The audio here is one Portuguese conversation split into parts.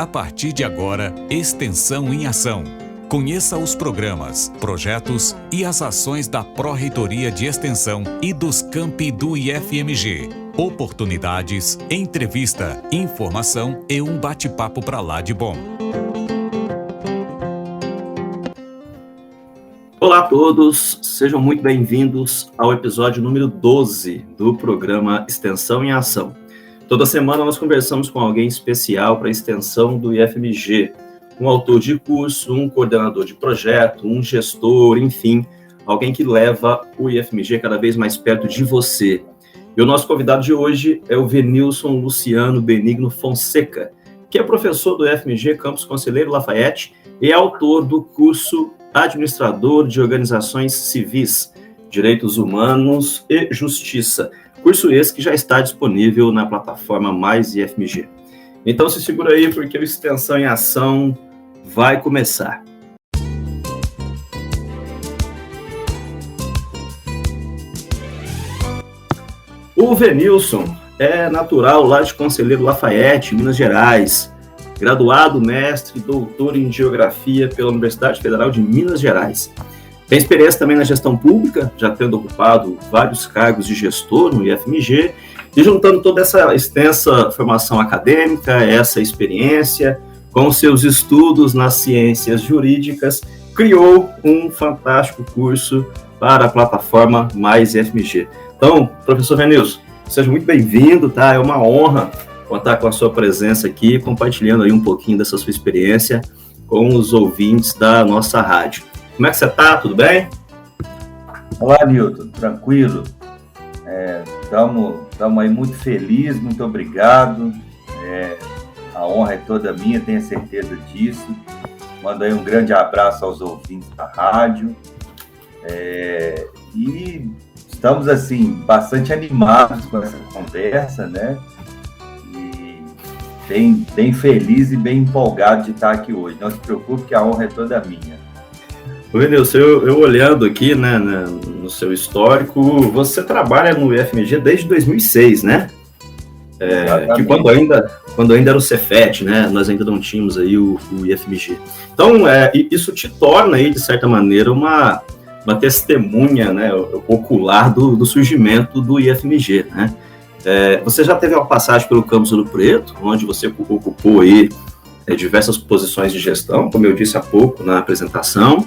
A partir de agora, Extensão em Ação. Conheça os programas, projetos e as ações da Pró-Reitoria de Extensão e dos campi do IFMG. Oportunidades, entrevista, informação e um bate-papo para lá de bom. Olá a todos, sejam muito bem-vindos ao episódio número 12 do programa Extensão em Ação. Toda semana nós conversamos com alguém especial para a extensão do IFMG, um autor de curso, um coordenador de projeto, um gestor, enfim, alguém que leva o IFMG cada vez mais perto de você. E o nosso convidado de hoje é o Venilson Luciano Benigno Fonseca, que é professor do IFMG Campus Conselheiro Lafayette e é autor do curso Administrador de Organizações Civis, Direitos Humanos e Justiça. Curso esse que já está disponível na plataforma Mais IFMG. Então se segura aí, porque o Extensão em Ação vai começar. O Venilson é natural lá de Conselheiro Lafayette, Minas Gerais, graduado, mestre e doutor em Geografia pela Universidade Federal de Minas Gerais. Tem experiência também na gestão pública, já tendo ocupado vários cargos de gestor no IFMG, e juntando toda essa extensa formação acadêmica, essa experiência, com seus estudos nas ciências jurídicas, criou um fantástico curso para a plataforma Mais IFMG. Então, professor Venilson, seja muito bem-vindo, tá? É uma honra contar com a sua presença aqui, compartilhando aí um pouquinho dessa sua experiência com os ouvintes da nossa rádio. Como é que você está? Tudo bem? Olá, Nilton. Tranquilo? Estamos aí muito felizes, muito obrigado. A honra é toda minha, tenho certeza disso. Mando aí um grande abraço aos ouvintes da rádio. E estamos, assim, bastante animados com essa conversa, né? E bem feliz e bem empolgado de estar aqui hoje. Não se preocupe que a honra é toda minha. Venilson, eu olhando aqui, né, no seu histórico, você trabalha no IFMG desde 2006, né? Que quando ainda era o Cefet, né? Nós ainda não tínhamos aí o IFMG. Então, isso te torna aí, de certa maneira, uma testemunha, né, ocular do surgimento do IFMG, né? Você já teve uma passagem pelo Campus Ouro Preto, onde você ocupou aí diversas posições de gestão, como eu disse há pouco na apresentação.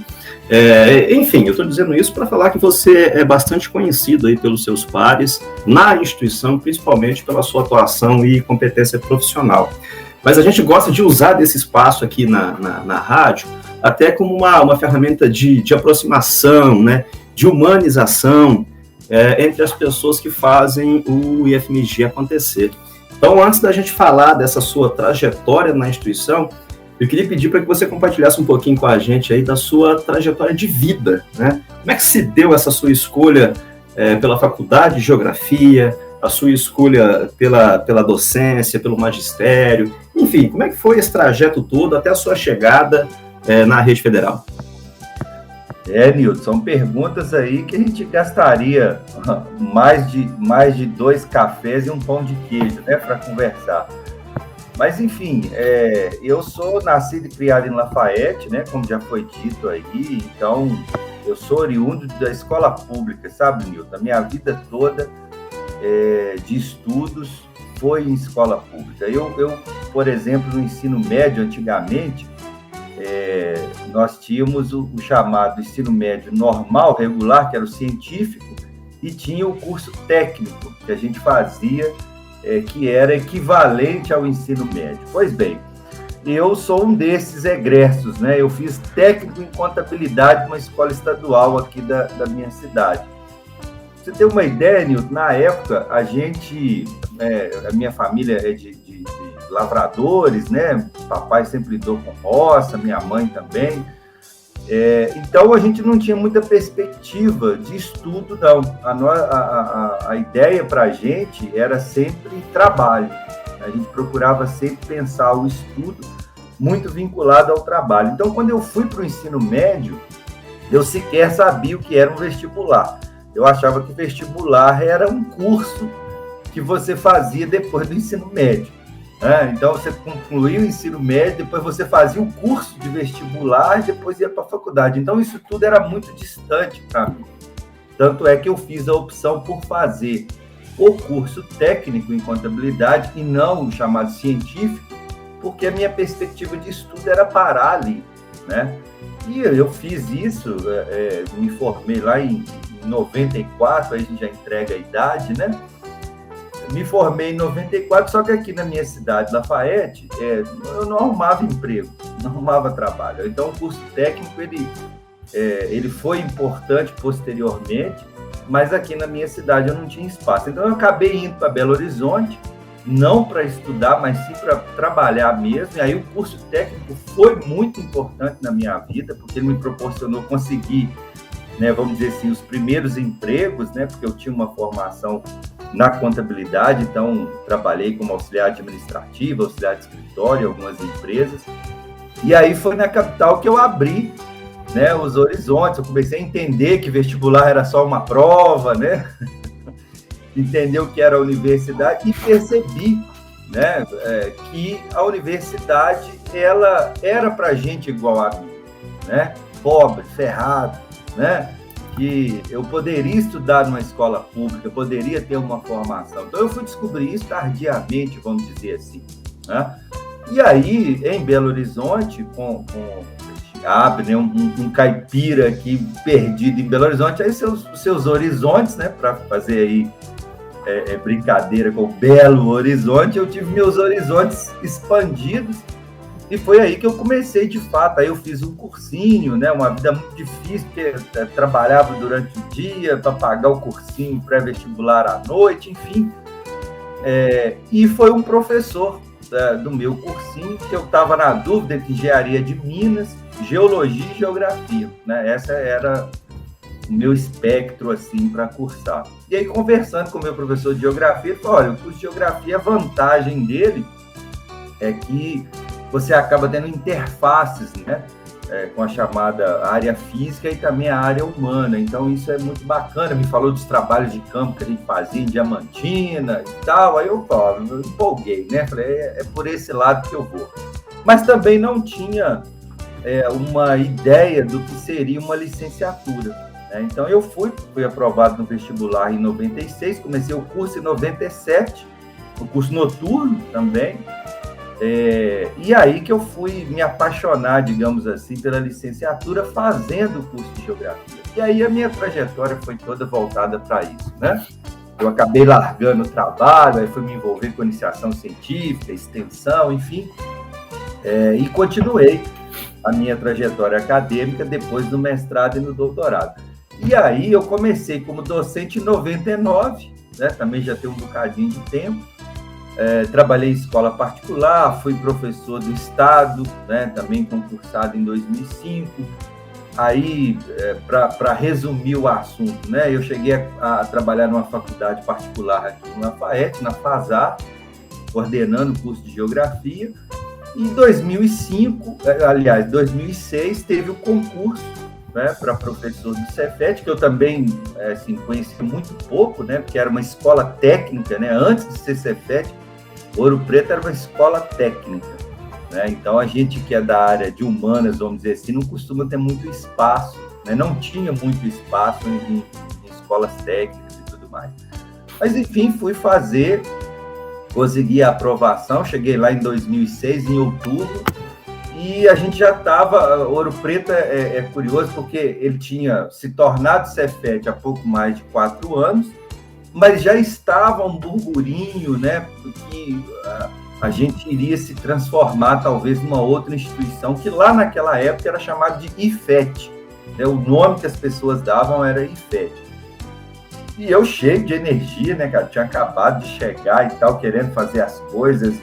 Enfim, eu estou dizendo isso para falar que você é bastante conhecido aí pelos seus pares na instituição, principalmente pela sua atuação e competência profissional. Mas a gente gosta de usar desse espaço aqui na rádio até como uma ferramenta de aproximação, né, de humanização entre as pessoas que fazem o IFMG acontecer. Então, antes da gente falar dessa sua trajetória na instituição, eu queria pedir para que você compartilhasse um pouquinho com a gente aí da sua trajetória de vida, né? Como é que se deu essa sua escolha pela faculdade de Geografia, a sua escolha pela docência, pelo magistério, enfim, como é que foi esse trajeto todo até a sua chegada na rede federal? Nilton, são perguntas aí que a gente gastaria mais de 2 cafés e um pão de queijo, né, para conversar. Mas, enfim, eu sou nascido e criado em Lafayette, né, como já foi dito aí, então eu sou oriundo da escola pública, sabe, Nilton? A minha vida toda de estudos foi em escola pública. Eu, por exemplo, no ensino médio, antigamente, nós tínhamos o chamado ensino médio normal, regular, que era o científico, e tinha o curso técnico, que a gente fazia, que era equivalente ao ensino médio. Pois bem, eu sou um desses egressos, né? Eu fiz técnico em contabilidade numa escola estadual aqui da minha cidade. Pra você ter uma ideia, Nilton, na época, a minha família é de lavradores, né? Papai sempre lidou com roça, minha mãe também. Então, a gente não tinha muita perspectiva de estudo, não. A ideia para a gente era sempre trabalho. A gente procurava sempre pensar o estudo muito vinculado ao trabalho. Então, quando eu fui para o ensino médio, eu sequer sabia o que era um vestibular. Eu achava que vestibular era um curso que você fazia depois do ensino médio. Então, você concluía o ensino médio, depois você fazia o curso de vestibular e depois ia para a faculdade. Então, isso tudo era muito distante para mim. Tanto é que eu fiz a opção por fazer o curso técnico em contabilidade e não o chamado científico, porque a minha perspectiva de estudo era parar ali, né? E eu fiz isso, me formei lá em 94, aí a gente já entrega a idade, né? Me formei em 94, só que aqui na minha cidade, Lafayette, eu não arrumava emprego, não arrumava trabalho. Então, o curso técnico, ele foi importante posteriormente, mas aqui na minha cidade eu não tinha espaço. Então, eu acabei indo para Belo Horizonte, não para estudar, mas sim para trabalhar mesmo. E aí, o curso técnico foi muito importante na minha vida, porque ele me proporcionou conseguir, né, vamos dizer assim, os primeiros empregos, né, porque eu tinha uma formação na contabilidade, então trabalhei como auxiliar administrativo, auxiliar de escritório em algumas empresas, e aí foi na capital que eu abri, né, os horizontes. Eu comecei a entender que vestibular era só uma prova, né, entender o que era a universidade e percebi, né, que a universidade, ela era para gente igual a mim, né, pobre, ferrado, né, que eu poderia estudar numa escola pública, eu poderia ter uma formação. Então, eu fui descobrir isso tardiamente, vamos dizer assim, né? E aí, em Belo Horizonte, abre, né, um caipira aqui perdido em Belo Horizonte, aí seus horizontes, né, para fazer aí brincadeira com o Belo Horizonte, eu tive meus horizontes expandidos. E foi aí que eu comecei, de fato. Aí eu fiz um cursinho, né? Uma vida muito difícil, porque trabalhava durante o dia para pagar o cursinho pré-vestibular à noite, enfim. E foi um professor do meu cursinho que eu estava na dúvida entre engenharia de Minas, geologia e geografia, né? Essa era o meu espectro, assim, para cursar. E aí, conversando com o meu professor de geografia, ele falou: olha, o curso de geografia, a vantagem dele é que você acaba tendo interfaces, né, com a chamada área física e também a área humana. Então, isso é muito bacana. Me falou dos trabalhos de campo que a gente fazia em Diamantina e tal. Aí eu empolguei, né? Falei, é por esse lado que eu vou. Mas também não tinha uma ideia do que seria uma licenciatura, né? Então, eu fui aprovado no vestibular em 96, comecei o curso em 97, o curso noturno também. E aí que eu fui me apaixonar, digamos assim, pela licenciatura, fazendo o curso de geografia. E aí a minha trajetória foi toda voltada para isso, né? Eu acabei largando o trabalho, aí fui me envolver com iniciação científica, extensão, enfim, e continuei a minha trajetória acadêmica depois do mestrado e no doutorado. E aí eu comecei como docente em 99, né? Também já tem um bocadinho de tempo. Trabalhei em escola particular, fui professor do Estado, né, também concursado em 2005. Aí, para resumir o assunto, né, eu cheguei a trabalhar numa faculdade particular aqui em Lafayette, na FASAR, coordenando o curso de Geografia. Em 2006, teve o concurso, né, para professor do Cefet, que eu também conhecia muito pouco, né, porque era uma escola técnica, né, antes de ser Cefet. Ouro Preto era uma escola técnica, né? Então, a gente que é da área de humanas, vamos dizer assim, não costuma ter muito espaço, né? Não tinha muito espaço em escolas técnicas e tudo mais. Mas, enfim, fui fazer, consegui a aprovação, cheguei lá em 2006, em outubro, e a gente já estava... Ouro Preto é curioso, porque ele tinha se tornado Cefet há pouco mais de 4 anos, mas já estava um burburinho, né, que a gente iria se transformar talvez numa outra instituição, que lá naquela época era chamada de IFET, né, o nome que as pessoas davam era IFET. E eu cheio de energia, né, cara, tinha acabado de chegar e tal, querendo fazer as coisas,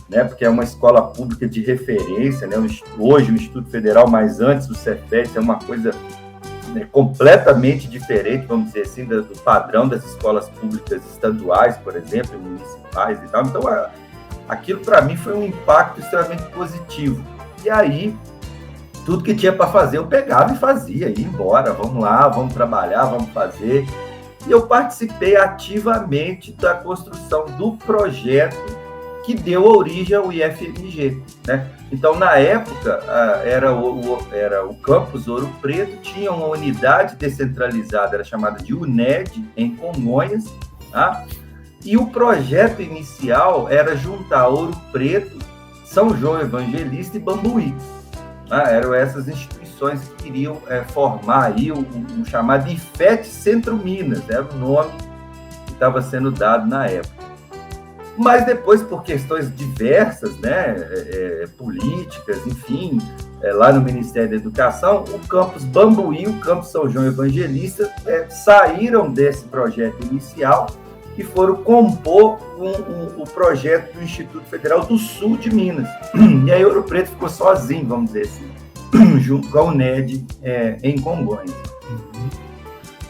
né, porque é uma escola pública de referência, né, hoje o Instituto Federal, mas antes do Cefet, é uma coisa completamente diferente, vamos dizer assim, do padrão das escolas públicas estaduais, por exemplo, municipais e tal. Então, aquilo para mim foi um impacto extremamente positivo. E aí, tudo que tinha para fazer, eu pegava e fazia, ia embora, vamos lá, vamos trabalhar, vamos fazer. E eu participei ativamente da construção do projeto que deu origem ao IFMG, né? Então, na época, era o campus Ouro Preto, tinha uma unidade descentralizada, era chamada de UNED, em Congonhas, tá? E o projeto inicial era juntar Ouro Preto, São João Evangelista e Bambuí. Tá? Eram essas instituições que queriam formar aí o chamado IFET Centro Minas, era o nome que estava sendo dado na época. Mas depois, por questões diversas, né, políticas, enfim, lá no Ministério da Educação, o campus Bambuí e o campus São João Evangelista saíram desse projeto inicial e foram compor o projeto do Instituto Federal do Sul de Minas. E aí Ouro Preto ficou sozinho, vamos dizer assim, junto com a UNED em Congonhas.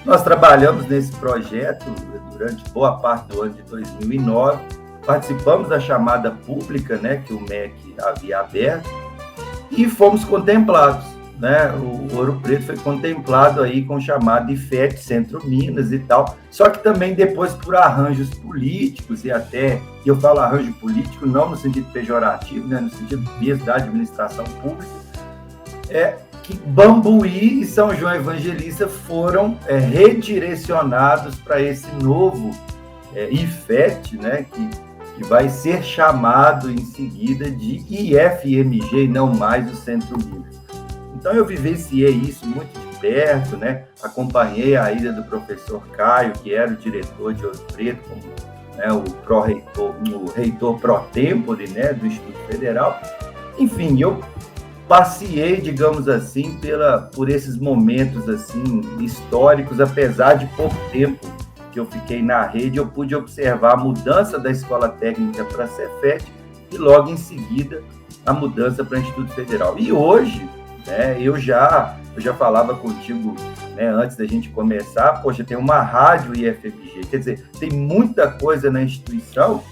Nós trabalhamos nesse projeto durante boa parte do ano de 2009, participamos da chamada pública, né, que o MEC havia aberto, e fomos contemplados, né? O Ouro Preto foi contemplado aí com o chamado IFET Centro Minas e tal, só que também depois por arranjos políticos, e eu falo arranjo político não no sentido pejorativo, né, no sentido mesmo da administração pública, que Bambuí e São João Evangelista foram redirecionados para esse novo IFET, né, que vai ser chamado em seguida de IFMG e não mais o Centro Minas. Então eu vivenciei isso muito de perto, né? Acompanhei a ida do professor Caio, que era o diretor de Ouro Preto, como, né, o reitor pró-tempore, né, do Instituto Federal. Enfim, eu passei, digamos assim, por esses momentos assim históricos, apesar de pouco tempo que eu fiquei na rede, eu pude observar a mudança da Escola Técnica para a Cefet e logo em seguida a mudança para o Instituto Federal. E hoje, né, eu já falava contigo, né, antes da gente começar, poxa, tem uma rádio IFMG, quer dizer, tem muita coisa na instituição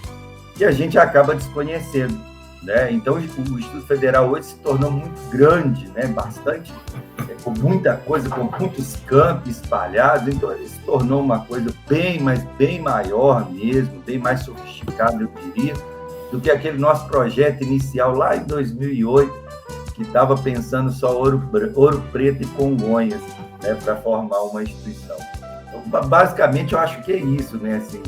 que a gente acaba desconhecendo, né? Então o Instituto Federal hoje se tornou muito grande, né, bastante, com muita coisa, com muitos campos espalhados, então ele se tornou uma coisa bem maior mesmo, bem mais sofisticada, eu diria, do que aquele nosso projeto inicial lá em 2008, que estava pensando só Ouro Preto e Congonhas, né, para formar uma instituição. Então, basicamente, eu acho que é isso, né, assim,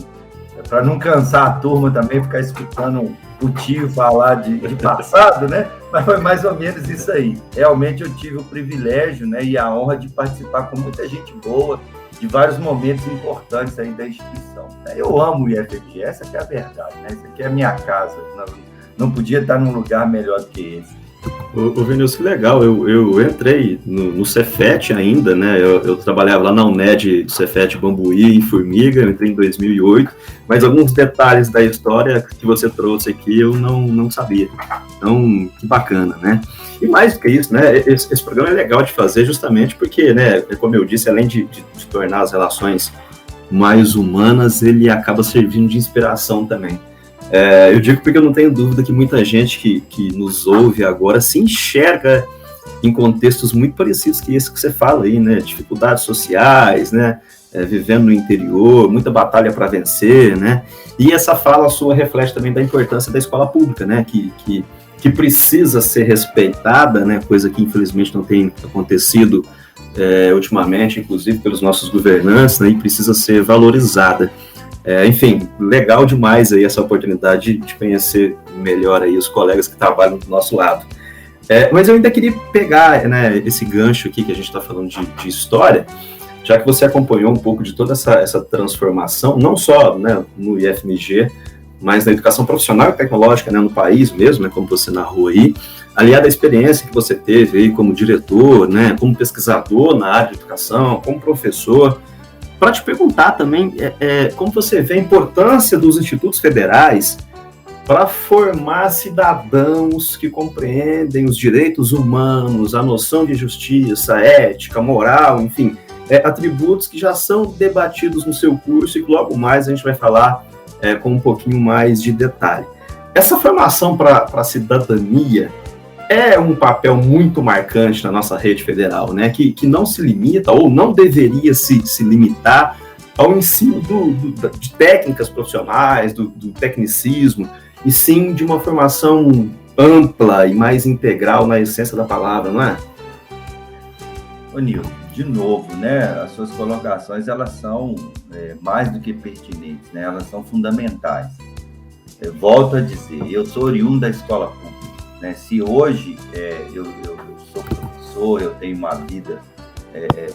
para não cansar a turma também, ficar escutando o tio falar de passado, né? Mas foi mais ou menos isso aí. Realmente eu tive o privilégio, né, e a honra de participar com muita gente boa, de vários momentos importantes aí da instituição. Eu amo o IFMG, essa que é a verdade, né? Essa aqui é a minha casa, não podia estar num lugar melhor do que esse. Ô Vinícius, que legal, eu entrei no Cefet ainda, né, eu trabalhava lá na UNED, Cefet Bambuí, em Formiga, eu entrei em 2008, mas alguns detalhes da história que você trouxe aqui eu não sabia, então que bacana, né, e mais do que isso, né, esse programa é legal de fazer justamente porque, né, como eu disse, além de tornar as relações mais humanas, ele acaba servindo de inspiração também. Eu digo porque eu não tenho dúvida que muita gente que nos ouve agora se enxerga em contextos muito parecidos que esse que você fala aí, né? Dificuldades sociais, né? Vivendo no interior, muita batalha para vencer, né? E essa fala sua reflete também da importância da escola pública, né? Que precisa ser respeitada, né? Coisa que infelizmente não tem acontecido ultimamente, inclusive pelos nossos governantes, né? E precisa ser valorizada. Enfim, legal demais aí essa oportunidade de conhecer melhor aí os colegas que trabalham do nosso lado. Mas eu ainda queria pegar, né, esse gancho aqui que a gente está falando de história, já que você acompanhou um pouco de toda essa transformação, não só, né, no IFMG, mas na educação profissional e tecnológica, né, no país mesmo, né, como você narrou aí, aliado à experiência que você teve aí como diretor, né, como pesquisador na área de educação, como professor, para te perguntar também como você vê a importância dos institutos federais para formar cidadãos que compreendem os direitos humanos, a noção de justiça, ética, moral, enfim, atributos que já são debatidos no seu curso e que logo mais a gente vai falar com um pouquinho mais de detalhe. Essa formação para a cidadania é um papel muito marcante na nossa rede federal, né? Que não se limita ou não deveria se limitar ao ensino de técnicas profissionais, do tecnicismo, e sim de uma formação ampla e mais integral na essência da palavra, não é? Ô, Nilton, de novo, né, as suas colocações, elas são mais do que pertinentes, né, elas são fundamentais. Eu volto a dizer, eu sou oriundo da escola pública, né, se hoje eu sou professor, eu tenho uma vida,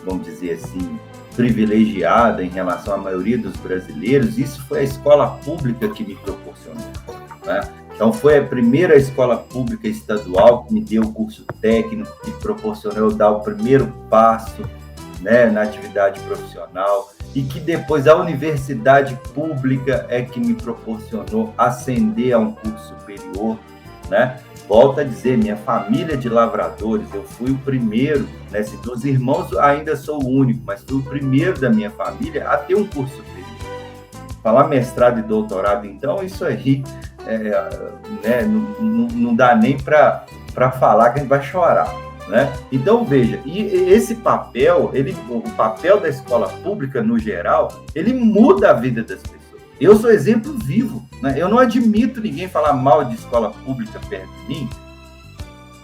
vamos dizer assim, privilegiada em relação à maioria dos brasileiros, isso foi a escola pública que me proporcionou, né? Então, foi a primeira escola pública estadual que me deu o curso técnico, que proporcionou eu dar o primeiro passo, né, na atividade profissional, e que depois a universidade pública é que me proporcionou ascender a um curso superior, né? Volto a dizer, minha família de lavradores, eu fui o primeiro, né? Se dos irmãos ainda sou o único, mas fui o primeiro da minha família a ter um curso superior. Falar mestrado e doutorado, então, isso aí né, não dá nem para falar que a gente vai chorar, né? Então, veja, e esse papel, o papel da escola pública, no geral, ele muda a vida das pessoas. Eu sou exemplo vivo, né? Eu não admito ninguém falar mal de escola pública perto de mim.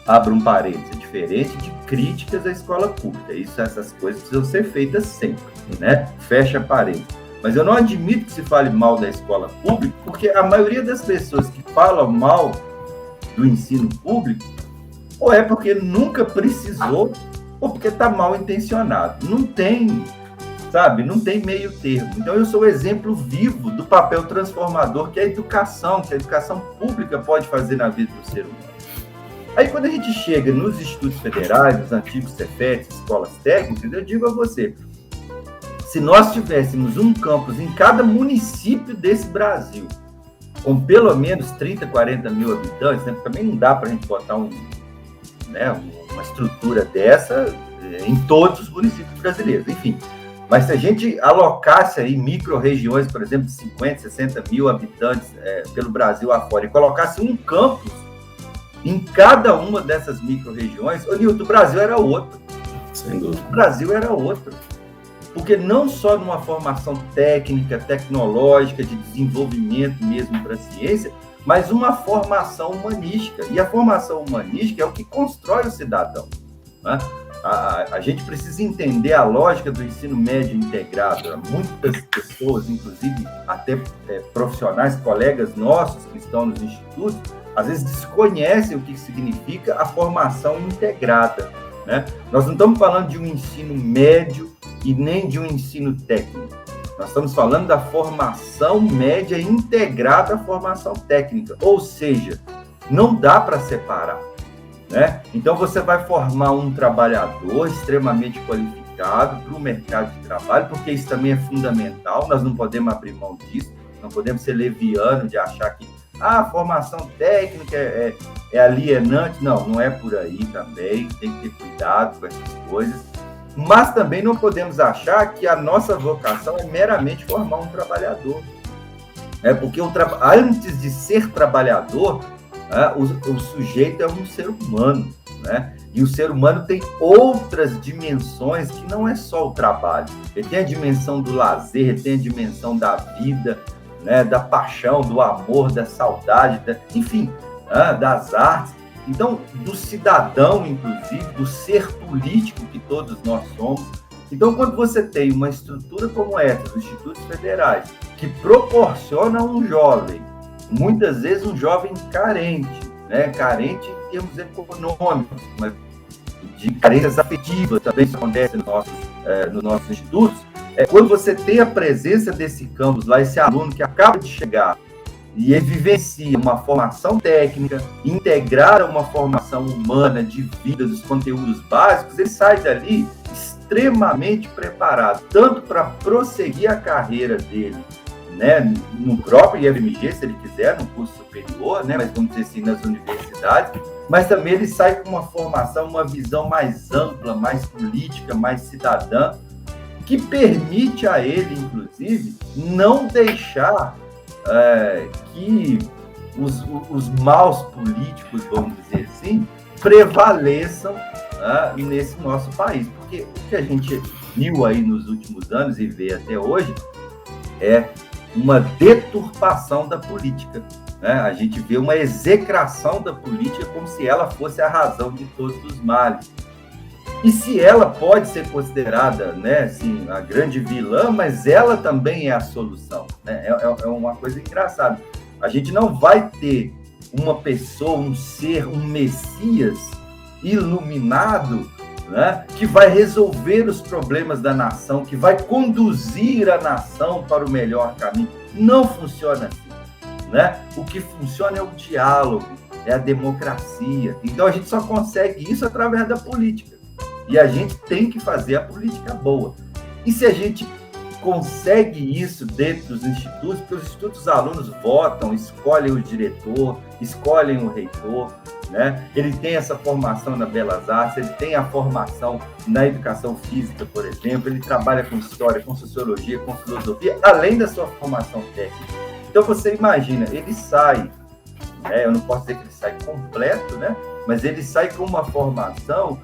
Abro um parênteses, é diferente de críticas à escola pública. Essas coisas precisam ser feitas sempre, né? Fecha parênteses. Mas eu não admito que se fale mal da escola pública, porque a maioria das pessoas que falam mal do ensino público, ou é porque nunca precisou, ou porque está mal intencionado. Não tem, sabe? Não tem meio termo. Então, eu sou o exemplo vivo do papel transformador que a educação pública pode fazer na vida do ser humano. Aí, quando a gente chega nos institutos federais, nos antigos Cefetes, escolas técnicas, eu digo a você, se nós tivéssemos um campus em cada município desse Brasil, com pelo menos 30, 40 mil habitantes, né? Também não dá para a gente botar uma estrutura dessa em todos os municípios brasileiros, enfim. Mas se a gente alocasse aí micro-regiões, por exemplo, de 50, 60 mil habitantes pelo Brasil afora, e colocasse um campus em cada uma dessas micro-regiões, o Nilton, o Brasil era outro. Sem dúvida. O Brasil era outro. Porque não só numa formação técnica, tecnológica, de desenvolvimento mesmo para a ciência, mas uma formação humanística. E a formação humanística é o que constrói o cidadão, né? A gente precisa entender a lógica do ensino médio integrado. Muitas pessoas, inclusive até profissionais, colegas nossos que estão nos institutos, às vezes desconhecem o que significa a formação integrada, né? Nós não estamos falando de um ensino médio e nem de um ensino técnico. Nós estamos falando da formação média integrada à formação técnica. Ou seja, não dá para separar, né? Então, você vai formar um trabalhador extremamente qualificado para o mercado de trabalho, porque isso também é fundamental, nós não podemos abrir mão disso, não podemos ser levianos de achar que a formação técnica é alienante. Não é por aí também, tem que ter cuidado com essas coisas. Mas também não podemos achar que a nossa vocação é meramente formar um trabalhador. Porque antes de ser trabalhador, o sujeito é um ser humano, né? E o ser humano tem outras dimensões que não é só o trabalho. Ele tem a dimensão do lazer, ele tem a dimensão da vida, né? Da paixão, do amor, da saudade, enfim, das artes. Então, do cidadão, inclusive, do ser político que todos nós somos. Então, quando você tem uma estrutura como essa, dos institutos federais, que proporciona a um jovem, muitas vezes um jovem carente, né? Carente em termos econômicos, mas de carências afetivas, também isso acontece nos nossos institutos, quando você tem a presença desse campus lá, esse aluno que acaba de chegar, e ele vivencia uma formação técnica, integrada a uma formação humana de vida, dos conteúdos básicos, ele sai dali extremamente preparado, tanto para prosseguir a carreira dele, né, no próprio IFMG, se ele quiser, no curso superior, né, mas vamos dizer assim, nas universidades, mas também ele sai com uma formação, uma visão mais ampla, mais política, mais cidadã, que permite a ele, inclusive, não deixar que os maus políticos, vamos dizer assim, prevaleçam nesse nosso país. Porque o que a gente viu aí nos últimos anos e vê até hoje é uma deturpação da política, né? A gente vê uma execração da política como se ela fosse a razão de todos os males. E se ela pode ser considerada, né, assim, a grande vilã, mas ela também é a solução, né? É uma coisa engraçada. A gente não vai ter uma pessoa, um ser, um Messias iluminado, né, que vai resolver os problemas da nação, que vai conduzir a nação para o melhor caminho. Não funciona assim, né? O que funciona é o diálogo, é a democracia. Então a gente só consegue isso através da política. E a gente tem que fazer a política boa. E se a gente consegue isso dentro dos institutos, porque os institutos, os alunos votam, escolhem o diretor, escolhem o reitor, né? Ele tem essa formação na Belas Artes, ele tem a formação na educação física, por exemplo, ele trabalha com história, com sociologia, com filosofia, além da sua formação técnica. Então você imagina, ele sai, né? Eu não posso dizer que ele sai completo, né? Mas ele sai com uma formação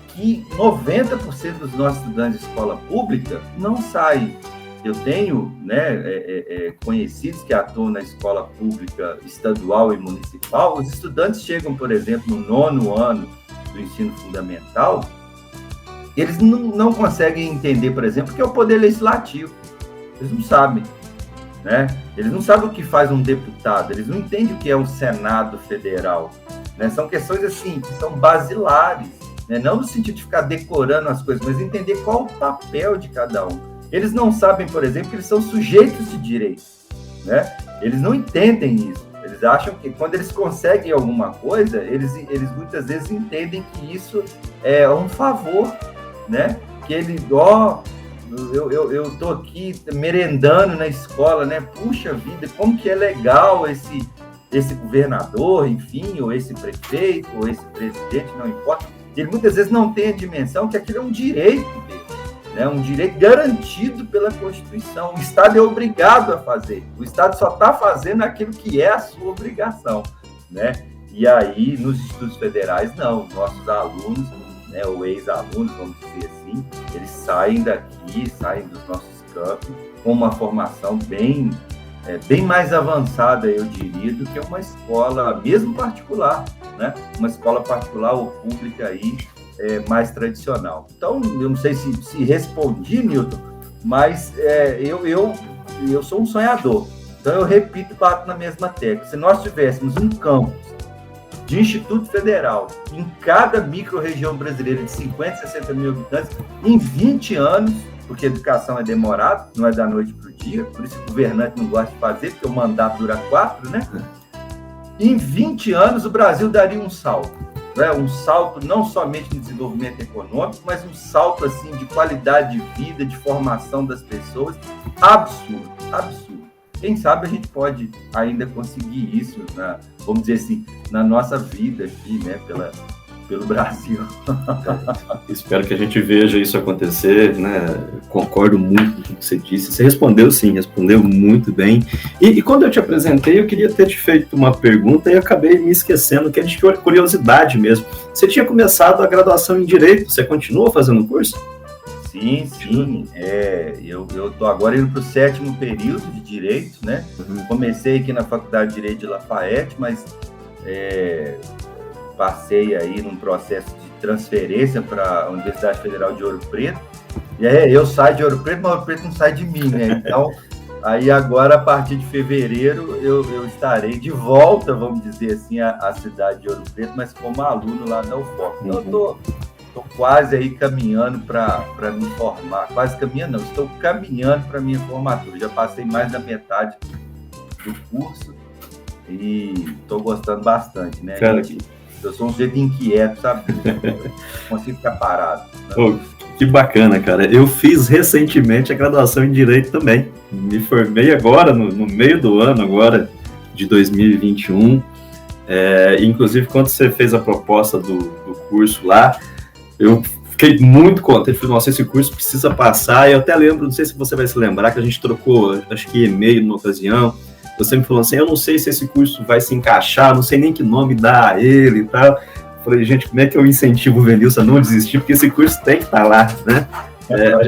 que 90% dos nossos estudantes de escola pública não saem. Eu tenho, né, conhecidos que atuam na escola pública estadual e municipal. Os estudantes chegam, por exemplo, no 9º ano do ensino fundamental, eles não conseguem entender, por exemplo, o que é o poder legislativo. Eles não sabem, né? Eles não sabem o que faz um deputado, eles não entendem o que é um Senado Federal, né? São questões assim, que são basilares, né? Não no sentido de ficar decorando as coisas, mas entender qual o papel de cada um. Eles não sabem, por exemplo, que eles são sujeitos de direito, né? Eles não entendem isso. Eles acham que quando eles conseguem alguma coisa, eles muitas vezes entendem que isso é um favor, né? Que ele, eu tô aqui merendando na escola, né? Puxa vida, como que é legal esse governador, enfim, ou esse prefeito, ou esse presidente, não importa. Ele muitas vezes não tem a dimensão que aquilo é um direito dele, né? Um direito garantido pela Constituição. O Estado é obrigado a fazer. O Estado só está fazendo aquilo que é a sua obrigação, né? E aí, nos institutos federais, não. Nossos alunos, né, ou ex-alunos, vamos dizer assim, eles saem daqui, saem dos nossos campos com uma formação bem mais avançada, eu diria, do que uma escola, mesmo particular, né? Uma escola particular ou pública aí, mais tradicional. Então, eu não sei se respondi, Newton, mas eu sou um sonhador. Então, eu repito e bato na mesma tecla. Se nós tivéssemos um campus de Instituto Federal em cada micro-região brasileira de 50, 60 mil habitantes, em 20 anos, porque a educação é demorada, não é da noite para o dia, por isso que o governante não gosta de fazer, porque o mandato dura 4, né? Em 20 anos, o Brasil daria um salto, né? Um salto não somente no desenvolvimento econômico, mas um salto assim, de qualidade de vida, de formação das pessoas, absurdo, absurdo. Quem sabe a gente pode ainda conseguir isso, vamos dizer assim, na nossa vida aqui, né? Pelo Brasil. Espero que a gente veja isso acontecer, né? Concordo muito com o que você disse. Você respondeu sim, respondeu muito bem. E quando eu te apresentei, eu queria ter te feito uma pergunta e acabei me esquecendo, que é de curiosidade mesmo. Você tinha começado a graduação em Direito, você continua fazendo o curso? Sim. Eu estou agora indo para o 7º período de Direito, né? Comecei aqui na Faculdade de Direito de Lafayette, mas passei aí num processo de transferência para a Universidade Federal de Ouro Preto. E aí eu saio de Ouro Preto, mas Ouro Preto não sai de mim, né? Então, aí agora, a partir de fevereiro, eu estarei de volta, vamos dizer assim, à cidade de Ouro Preto, mas como aluno lá da UFOP. Então, eu estou quase aí caminhando para me formar. Quase caminhando, não. Estou caminhando para a minha formatura. Já passei mais da metade do curso e estou gostando bastante, né? Cara, eu sou um sujeito inquieto, sabe? Não consigo ficar parado. Né? Oh, que bacana, cara. Eu fiz recentemente a graduação em Direito também. Me formei agora, no meio do ano agora, de 2021. Inclusive, quando você fez a proposta do curso lá, eu fiquei muito contente. Falei, nossa, esse curso precisa passar. E eu até lembro, não sei se você vai se lembrar, que a gente trocou, acho que e-mail numa ocasião. Você me falou assim, eu não sei se esse curso vai se encaixar, não sei nem que nome dar a ele e tal. Falei, gente, como é que eu incentivo o Venilson a não desistir? Porque esse curso tem que estar lá, né?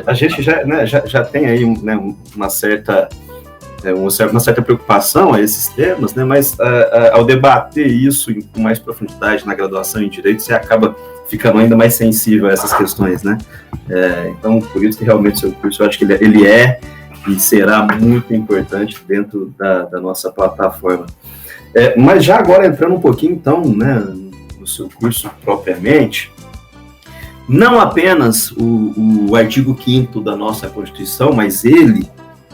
A gente já tem aí, né, uma certa uma certa preocupação a esses temas, né? Mas ao debater isso com mais profundidade na graduação em Direito, você acaba ficando ainda mais sensível a essas questões, né? Então, por isso que realmente o seu curso, eu acho que ele é e será muito importante dentro da nossa plataforma. Mas já agora entrando um pouquinho, então, né, no seu curso propriamente, não apenas o artigo 5º da nossa Constituição, mas ele,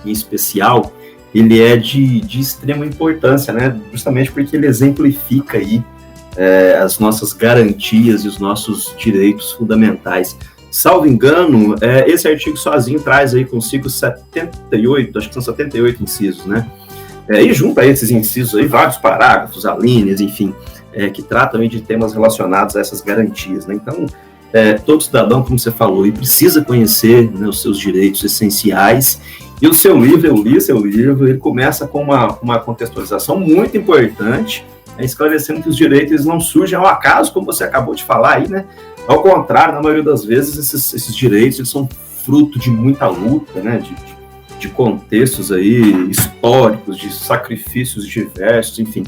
em especial, ele é de extrema importância, né, justamente porque ele exemplifica aí as nossas garantias e os nossos direitos fundamentais. Salvo engano, esse artigo sozinho traz aí consigo 78, acho que são 78 incisos, né? E junto a esses incisos aí, vários parágrafos, alíneas, enfim, que tratam aí de temas relacionados a essas garantias, né? Então, todo cidadão, como você falou, ele precisa conhecer, né, os seus direitos essenciais. E o seu livro, eu li seu livro, ele começa com uma contextualização muito importante, esclarecendo que os direitos eles não surgem ao acaso, como você acabou de falar aí, né? Ao contrário, na maioria das vezes, esses direitos eles são fruto de muita luta, né? De contextos aí históricos, de sacrifícios diversos, enfim.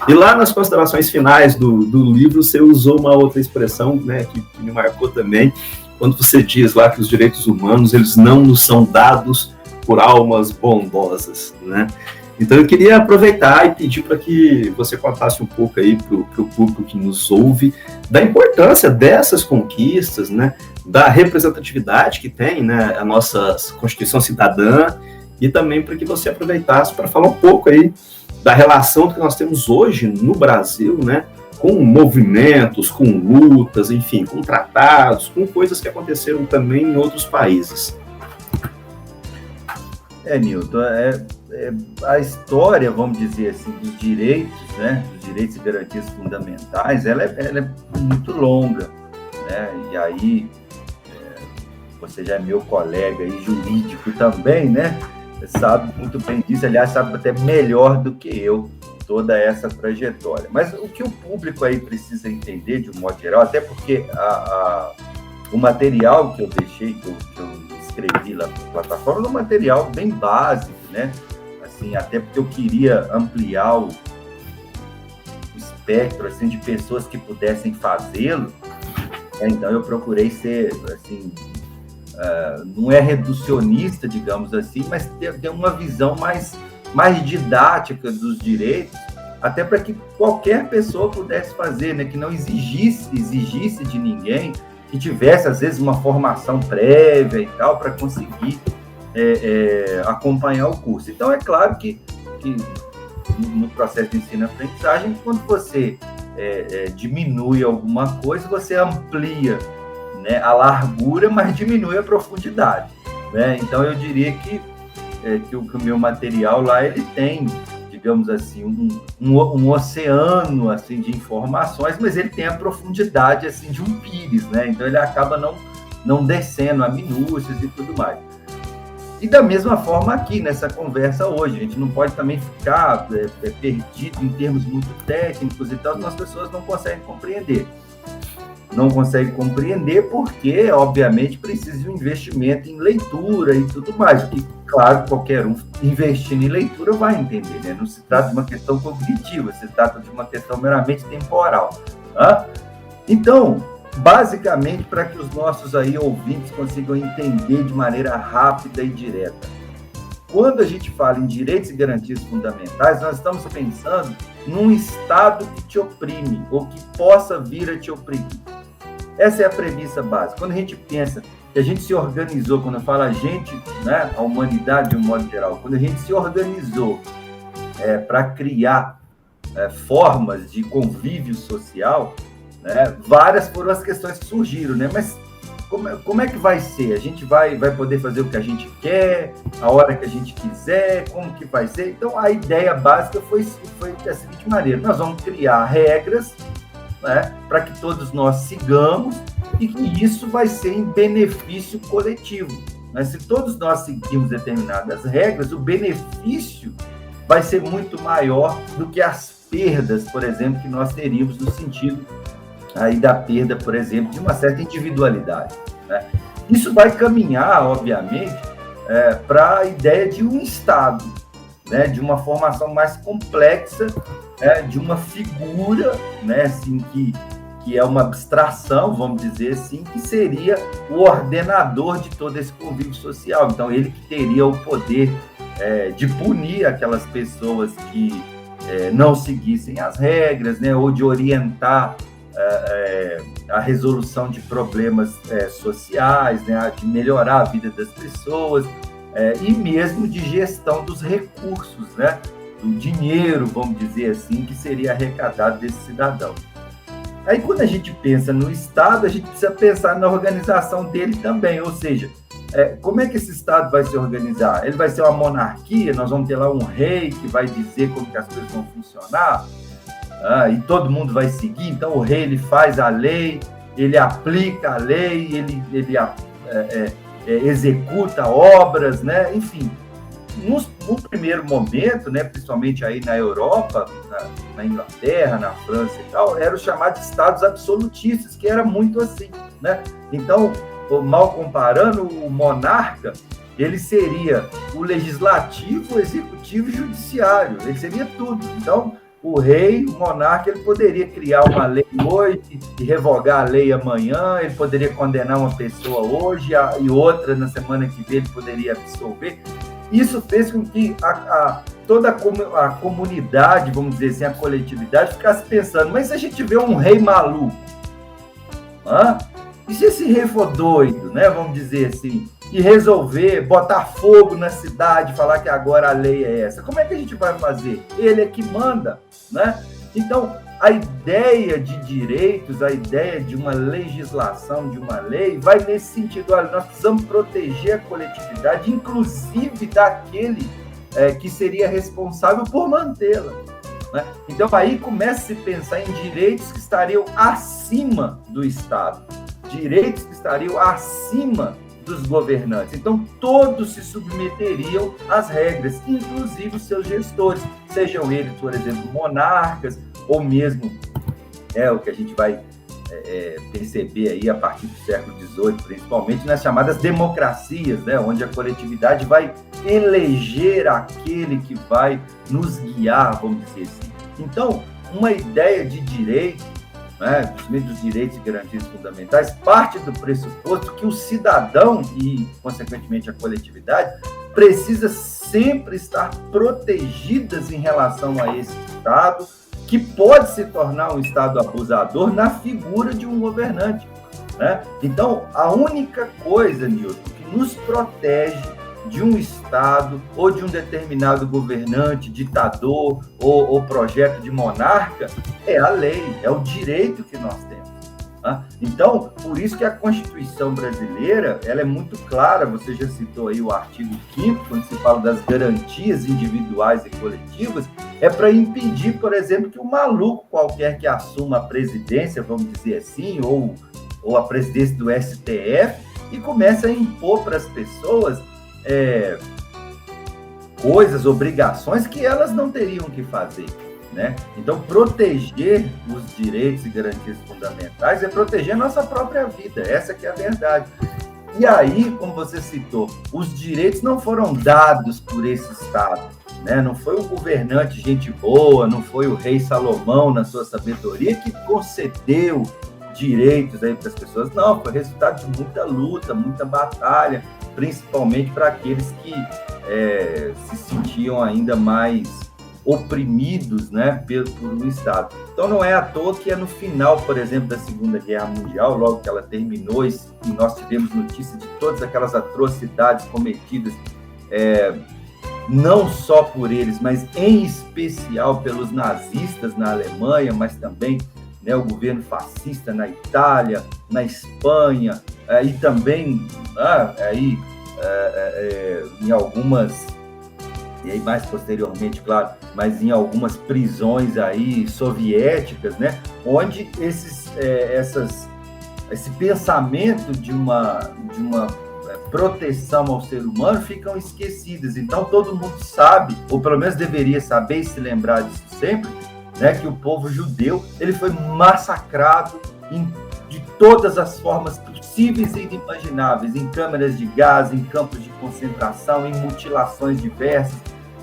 E lá nas considerações finais do livro, você usou uma outra expressão, né, que me marcou também, quando você diz lá que os direitos humanos eles não nos são dados por almas bondosas, né? Então eu queria aproveitar e pedir para que você contasse um pouco aí para o público que nos ouve da importância dessas conquistas, né, da representatividade que tem, né, a nossa Constituição Cidadã, e também para que você aproveitasse para falar um pouco aí da relação que nós temos hoje no Brasil, né, com movimentos, com lutas, enfim, com tratados, com coisas que aconteceram também em outros países. Nilton, a história, vamos dizer assim, dos direitos, né, dos direitos e garantias fundamentais, ela é muito longa, né, e aí você já é meu colega e jurídico também, né, sabe muito bem disso, aliás, sabe até melhor do que eu toda essa trajetória. Mas o que o público aí precisa entender, de um modo geral, até porque o material que eu deixei, que eu escrevi lá na plataforma, é um material bem básico, né? Assim, até porque eu queria ampliar o espectro assim, de pessoas que pudessem fazê-lo, né? Então eu procurei ser, assim, não é reducionista, digamos assim, mas ter uma visão mais didática dos direitos, até para que qualquer pessoa pudesse fazer, né? Que não exigisse de ninguém que tivesse, às vezes, uma formação prévia e tal, para conseguir acompanhar o curso. Então, é claro que no processo de ensino-aprendizagem, quando você diminui alguma coisa, você amplia, né, a largura, mas diminui a profundidade, né? Então, eu diria que o meu material lá, ele tem, digamos assim, um oceano assim, de informações, mas ele tem a profundidade assim, de um pires, né? Então ele acaba não descendo a minúcias e tudo mais. E da mesma forma aqui, nessa conversa hoje, a gente não pode também ficar perdido em termos muito técnicos e tal, senão as pessoas não conseguem compreender. Não consegue compreender porque, obviamente, precisa de um investimento em leitura e tudo mais. E, claro, qualquer um investindo em leitura vai entender, né? Não se trata de uma questão cognitiva, se trata de uma questão meramente temporal. Tá? Então, basicamente, para que os nossos aí ouvintes consigam entender de maneira rápida e direta. Quando a gente fala em direitos e garantias fundamentais, nós estamos pensando num Estado que te oprime ou que possa vir a te oprimir. Essa é a premissa básica. Quando a gente pensa que a gente se organizou, quando eu falo a gente, né, a humanidade de um modo geral, quando a gente se organizou para criar formas de convívio social, né, várias foram as questões que surgiram, né? Mas como é que vai ser? A gente vai poder fazer o que a gente quer, a hora que a gente quiser, como que vai ser? Então, a ideia básica foi da seguinte maneira: nós vamos criar regras, né, para que todos nós sigamos e que isso vai ser em benefício coletivo. Mas se todos nós seguirmos determinadas regras, o benefício vai ser muito maior do que as perdas, por exemplo, que nós teríamos no sentido aí da perda, por exemplo, de uma certa individualidade, né? Isso vai caminhar, obviamente, para a ideia de um Estado, né, de uma formação mais complexa, de uma figura, né, assim, que é uma abstração, vamos dizer assim, que seria o ordenador de todo esse convívio social. Então, ele que teria o poder de punir aquelas pessoas que não seguissem as regras, né, ou de orientar a resolução de problemas sociais, né, de melhorar a vida das pessoas, e mesmo de gestão dos recursos, né, do dinheiro, vamos dizer assim, que seria arrecadado desse cidadão. Aí, quando a gente pensa no Estado, a gente precisa pensar na organização dele também, ou seja, como é que esse Estado vai se organizar? Ele vai ser uma monarquia, nós vamos ter lá um rei que vai dizer como que as coisas vão funcionar, e todo mundo vai seguir. Então, o rei ele faz a lei, ele aplica a lei, ele executa obras, né? Enfim, no primeiro momento, né, principalmente aí na Europa, na Inglaterra, na França e tal, eram os chamados estados absolutistas, que era muito assim, né? Então, mal comparando, o monarca, ele seria o legislativo, o executivo e o judiciário, ele seria tudo. Então, o rei, o monarca, ele poderia criar uma lei hoje e revogar a lei amanhã, ele poderia condenar uma pessoa hoje e outra na semana que vem ele poderia absolver. Isso fez com que toda a comunidade, vamos dizer assim, a coletividade, ficasse pensando, mas se a gente vê um rei maluco, e se esse rei for doido, né, vamos dizer assim, e resolver botar fogo na cidade, falar que agora a lei é essa, como é que a gente vai fazer? Ele é que manda, né? Então, a ideia de direitos, a ideia de uma legislação, de uma lei, vai nesse sentido. Olha, nós precisamos proteger a coletividade, inclusive daquele que seria responsável por mantê-la, né? Então, aí começa a se pensar em direitos que estariam acima do Estado, direitos que estariam acima dos governantes. Então, todos se submeteriam às regras, inclusive os seus gestores, sejam eles, por exemplo, monarcas, ou mesmo o que a gente vai perceber aí a partir do século XVIII, principalmente nas chamadas democracias, né, onde a coletividade vai eleger aquele que vai nos guiar, vamos dizer assim. Então, uma ideia de direito, né, dos direitos e garantias fundamentais, parte do pressuposto que o cidadão e, consequentemente, a coletividade precisa sempre estar protegidas em relação a esse Estado, que pode se tornar um Estado abusador na figura de um governante, né? Então, a única coisa, Nilton, que nos protege de um Estado ou de um determinado governante, ditador ou projeto de monarca é a lei, é o direito que nós temos. Tá? Então, por isso que a Constituição brasileira ela é muito clara, você já citou aí o artigo 5º, quando se fala das garantias individuais e coletivas, é para impedir, por exemplo, que um maluco qualquer que assuma a presidência, vamos dizer assim, ou a presidência do STF, e comece a impor para as pessoas coisas, obrigações que elas não teriam que fazer, né? Então, proteger os direitos e garantias fundamentais é proteger a nossa própria vida, essa que é a verdade. E aí, como você citou, os direitos não foram dados por esse Estado, né? Não foi um governante gente boa, não foi o rei Salomão, na sua sabedoria, que concedeu direitos aí para as pessoas, não, foi resultado de muita luta, muita batalha, principalmente para aqueles que se sentiam ainda mais oprimidos, né, por um Estado. Então, não é à toa que no final, por exemplo, da Segunda Guerra Mundial, logo que ela terminou, e nós tivemos notícia de todas aquelas atrocidades cometidas, não só por eles, mas em especial pelos nazistas na Alemanha, mas também, né, o governo fascista na Itália, na Espanha, e também em algumas, e aí mais posteriormente, claro, mas em algumas prisões aí soviéticas, né, onde esse pensamento de uma proteção ao ser humano ficam esquecidas. Então, todo mundo sabe, ou pelo menos deveria saber e se lembrar disso sempre, né, que o povo judeu ele foi massacrado de todas as formas possíveis e inimagináveis, em câmeras de gás, em campos de concentração, em mutilações diversas,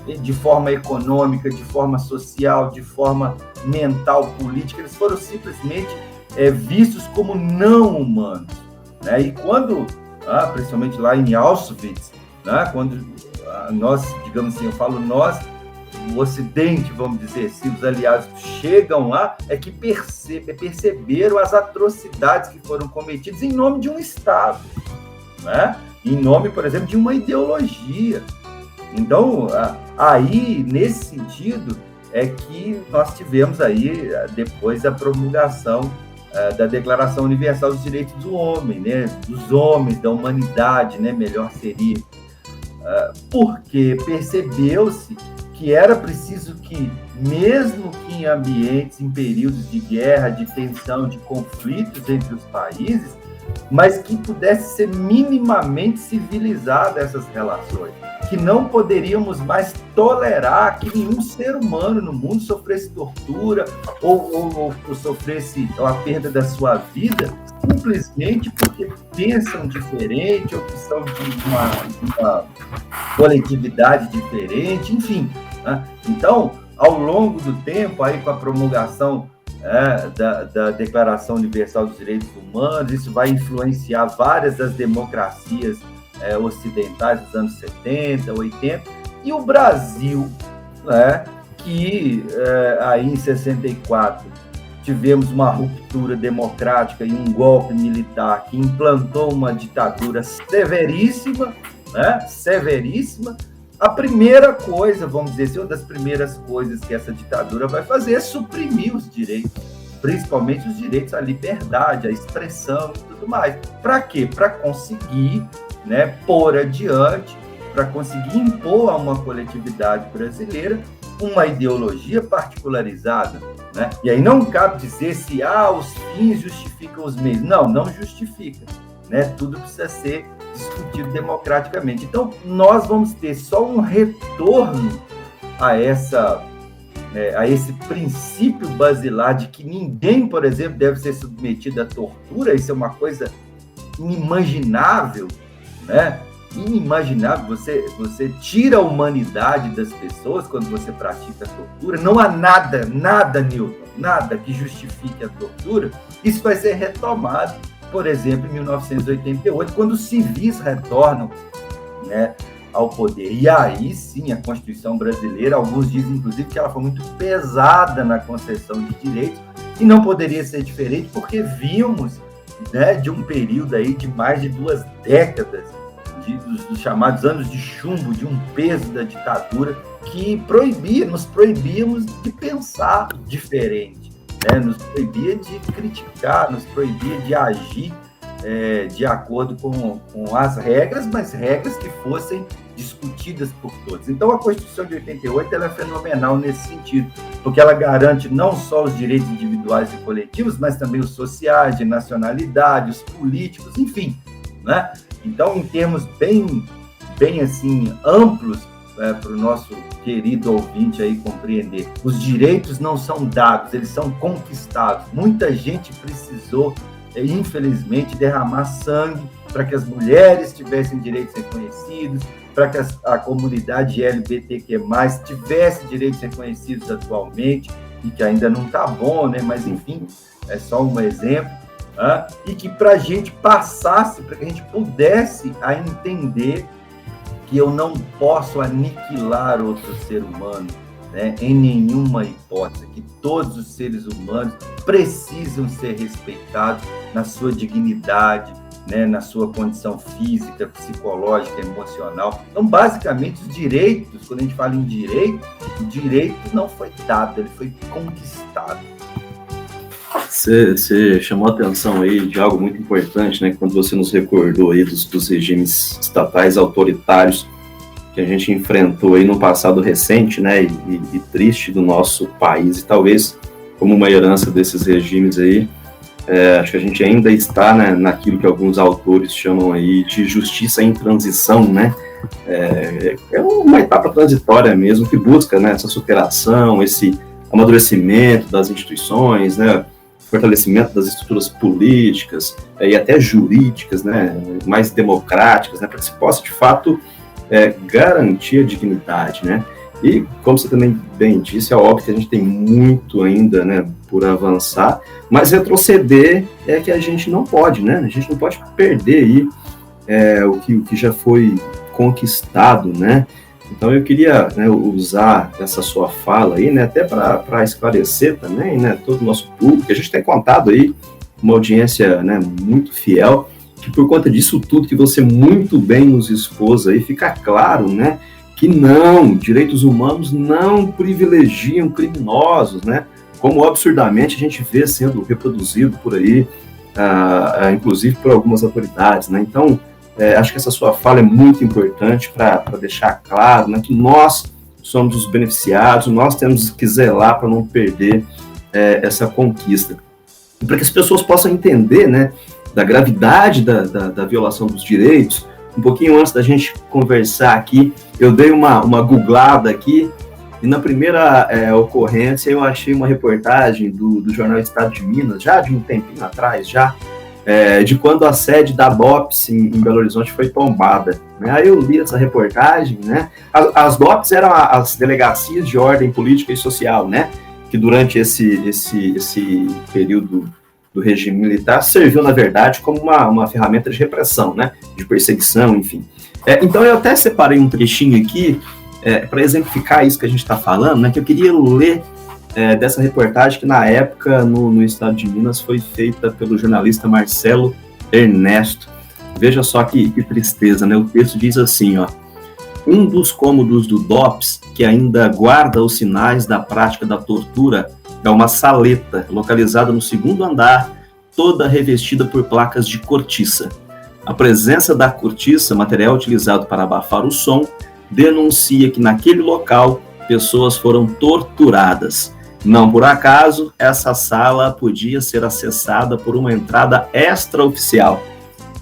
de forma econômica, de forma social, de forma mental, política, eles foram simplesmente vistos como não humanos, né? E quando, principalmente lá em Auschwitz, né, quando nós, digamos assim, eu falo nós, o Ocidente, vamos dizer assim, os aliados chegam lá, é que perceberam as atrocidades que foram cometidas em nome de um Estado, né? Em nome, por exemplo, de uma ideologia. Então, aí, nesse sentido, é que nós tivemos aí, depois, a promulgação da Declaração Universal dos Direitos do Homem, né? Dos homens, da humanidade, né? Melhor seria. Porque percebeu-se que era preciso que, mesmo que em ambientes, em períodos de guerra, de tensão, de conflitos entre os países, mas que pudesse ser minimamente civilizada essas relações, que não poderíamos mais tolerar que nenhum ser humano no mundo sofresse tortura ou sofresse a perda da sua vida simplesmente porque pensam diferente ou que são de uma coletividade diferente, enfim, né? Então, ao longo do tempo, aí com a promulgação da Declaração Universal dos Direitos Humanos, isso vai influenciar várias das democracias ocidentais dos anos 70, 80, e o Brasil, né, que aí em 64 tivemos uma ruptura democrática e um golpe militar que implantou uma ditadura severíssima, né, severíssima. A primeira coisa, vamos dizer assim, uma das primeiras coisas que essa ditadura vai fazer é suprimir os direitos, principalmente os direitos à liberdade, à expressão e tudo mais. Para quê? Para conseguir, né, pôr adiante, para conseguir impor a uma coletividade brasileira uma ideologia particularizada, né? E aí não cabe dizer se os fins justificam os meios. Não, não justifica, né? Tudo precisa ser discutido democraticamente. Então, nós vamos ter só um retorno a esse princípio basilar de que ninguém, por exemplo, deve ser submetido à tortura. Isso é uma coisa inimaginável, né? Inimaginável. Você tira a humanidade das pessoas quando você pratica a tortura. Não há nada, Newton, nada que justifique a tortura. Isso vai ser retomado, por exemplo, em 1988, quando os civis retornam, né, ao poder. E aí, sim, a Constituição brasileira, alguns dizem, inclusive, que ela foi muito pesada na concessão de direitos, e não poderia ser diferente, porque vimos, né, de um período aí de mais de 2 décadas, dos chamados anos de chumbo, de um peso da ditadura, que nos proibíamos de pensar diferente, né? Nos proibia de criticar, nos proibia de agir de acordo com as regras, mas regras que fossem discutidas por todos. Então, a Constituição de 88 ela é fenomenal nesse sentido, porque ela garante não só os direitos individuais e coletivos, mas também os sociais, de nacionalidade, os políticos, enfim, né? Então, em termos bem assim, amplos, para o nosso querido ouvinte aí compreender, os direitos não são dados, eles são conquistados. Muita gente precisou, infelizmente, derramar sangue para que as mulheres tivessem direitos reconhecidos, para que a comunidade LGBTQ+, tivesse direitos reconhecidos atualmente, e que ainda não está bom, né? Mas, enfim, é só um exemplo. E que para a gente passasse, para que a gente pudesse a entender que eu não posso aniquilar outro ser humano, né, em nenhuma hipótese, que todos os seres humanos precisam ser respeitados na sua dignidade, né, na sua condição física, psicológica, emocional. Então, basicamente, os direitos, quando a gente fala em direito, o direito não foi dado, ele foi conquistado. Você chamou a atenção aí de algo muito importante, né? Quando você nos recordou aí dos regimes estatais autoritários que a gente enfrentou aí no passado recente, né? E triste do nosso país, e talvez como uma herança desses regimes aí, acho que a gente ainda está, né, naquilo que alguns autores chamam aí de justiça em transição, né? É uma etapa transitória mesmo que busca, né, essa superação, esse amadurecimento das instituições, né? Fortalecimento das estruturas políticas e até jurídicas, né, mais democráticas, né, para que se possa, de fato, garantir a dignidade, né? E, como você também bem disse, é óbvio que a gente tem muito ainda, né, por avançar, mas retroceder é que a gente não pode, né? A gente não pode perder aí o que já foi conquistado, né? Então eu queria, né, usar essa sua fala aí, né, até para esclarecer também, né, todo o nosso público, que a gente tem contado aí uma audiência, né, muito fiel, que por conta disso tudo que você muito bem nos expôs aí, fica claro, né, que não, direitos humanos não privilegiam criminosos, né, como absurdamente a gente vê sendo reproduzido por aí, inclusive por algumas autoridades, né. Então, acho que essa sua fala é muito importante para deixar claro, né, que nós somos os beneficiados, nós temos que zelar para não perder essa conquista. E para que as pessoas possam entender, né, da gravidade da violação dos direitos, um pouquinho antes da gente conversar aqui, eu dei uma googlada aqui, e na primeira ocorrência eu achei uma reportagem do jornal Estado de Minas, já de um tempinho atrás, de quando a sede da BOPS em Belo Horizonte foi tombada, né? Aí eu li essa reportagem, né? As BOPS eram as delegacias de ordem política e social, né? Que durante esse período do regime militar serviu, na verdade, como uma ferramenta de repressão, né? De perseguição, enfim. Então eu até separei um trechinho aqui para exemplificar isso que a gente está falando, né? Que eu queria ler dessa reportagem que na época no estado de Minas foi feita pelo jornalista Marcelo Ernesto. Veja só que tristeza, né? O texto diz assim, ó: um dos cômodos do DOPS que ainda guarda os sinais da prática da tortura é uma saleta localizada no segundo andar, toda revestida por placas de cortiça. A presença da cortiça, material utilizado para abafar o som, denuncia que naquele local pessoas foram torturadas. Não por acaso, essa sala podia ser acessada por uma entrada extraoficial.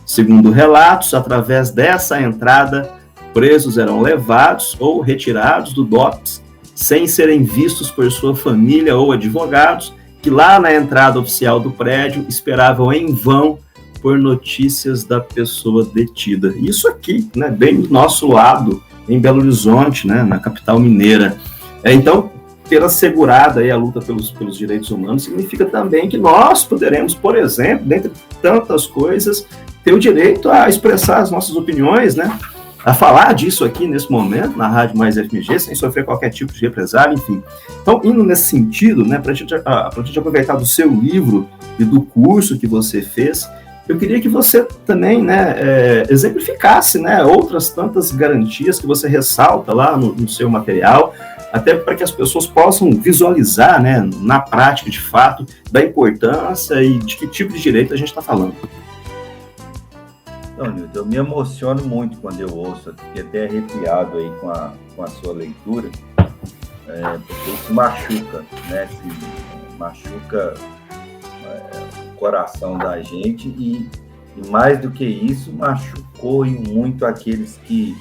Segundo relatos, através dessa entrada, presos eram levados ou retirados do DOPS sem serem vistos por sua família ou advogados, que lá na entrada oficial do prédio esperavam em vão por notícias da pessoa detida. Isso aqui, né, bem do nosso lado, em Belo Horizonte, né, na capital mineira. Então, ter assegurado aí a luta pelos direitos humanos significa também que nós poderemos, por exemplo, dentre tantas coisas, ter o direito a expressar as nossas opiniões, né? A falar disso aqui nesse momento, na Rádio Mais FMG, sem sofrer qualquer tipo de represália, enfim. Então, indo nesse sentido, né, para a gente aproveitar do seu livro e do curso que você fez, eu queria que você também, né, exemplificasse, né, outras tantas garantias que você ressalta lá no seu material, até para que as pessoas possam visualizar, né, na prática, de fato, da importância e de que tipo de direito a gente está falando. Então, Nilton, eu me emociono muito quando eu ouço, fiquei até arrepiado aí com a sua leitura, porque isso machuca, né, machuca o coração da gente e mais do que isso, machucou muito aqueles que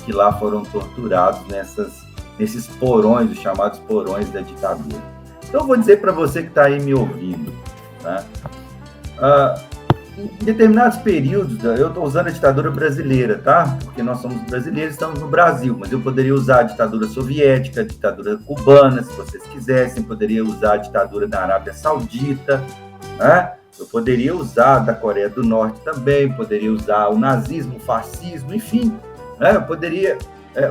lá foram torturados nesses porões, os chamados porões da ditadura. Então, eu vou dizer para você que está aí me ouvindo, né? Em determinados períodos, eu estou usando a ditadura brasileira, tá? Porque nós somos brasileiros, estamos no Brasil, mas eu poderia usar a ditadura soviética, a ditadura cubana, se vocês quisessem, poderia usar a ditadura da Arábia Saudita, né? Eu poderia usar da Coreia do Norte também, poderia usar o nazismo, o fascismo, enfim, né? Eu poderia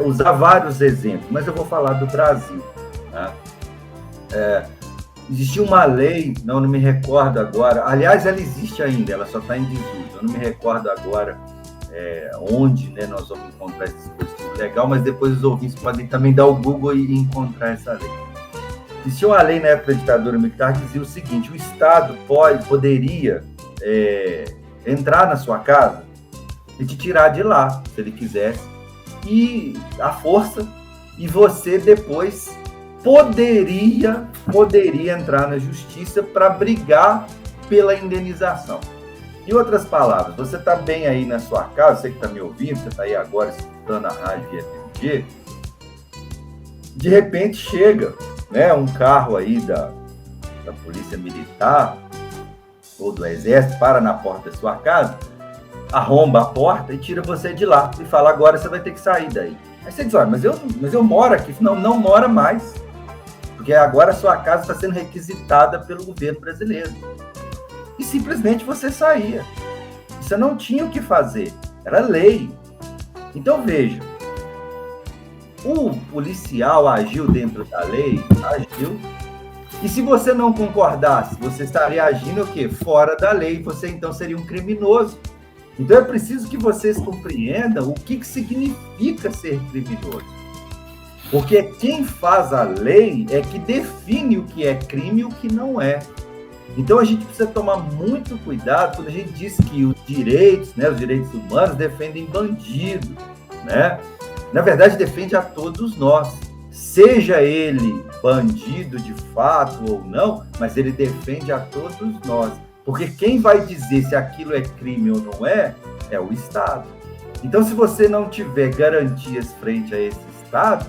usar vários exemplos, mas eu vou falar do Brasil, né? Existia uma lei, não me recordo agora, aliás, ela existe ainda, ela só está em desuso, eu não me recordo agora onde, né, nós vamos encontrar esse dispositivo legal, mas depois os ouvintes podem também dar o Google e encontrar essa lei. Existia uma lei na época da ditadura militar que dizia o seguinte: o Estado poderia entrar na sua casa e te tirar de lá, se ele quisesse, e à força, e você depois poderia entrar na justiça para brigar pela indenização. Em outras palavras, você está bem aí na sua casa, você que está me ouvindo, você está aí agora escutando a Rádio FMG, de repente chega, né, um carro aí da Polícia Militar ou do Exército, para na porta da sua casa, arromba a porta e tira você de lá e fala: agora você vai ter que sair daí. Aí você diz, olha, mas eu moro aqui. Não mora mais. Porque agora a sua casa está sendo requisitada pelo governo brasileiro. E simplesmente você saía. Você não tinha o que fazer. Era lei. Então, veja. O policial agiu dentro da lei? Agiu. E se você não concordasse, você estaria agindo o quê? Fora da lei. Você, então, seria um criminoso. Então, é preciso que vocês compreendam o que significa ser criminoso. Porque quem faz a lei é que define o que é crime e o que não é. Então, a gente precisa tomar muito cuidado quando a gente diz que os direitos, né, os direitos humanos defendem bandido, né? Na verdade, defende a todos nós. Seja ele bandido de fato ou não, mas ele defende a todos nós. Porque quem vai dizer se aquilo é crime ou não é o Estado. Então, se você não tiver garantias frente a esse Estado,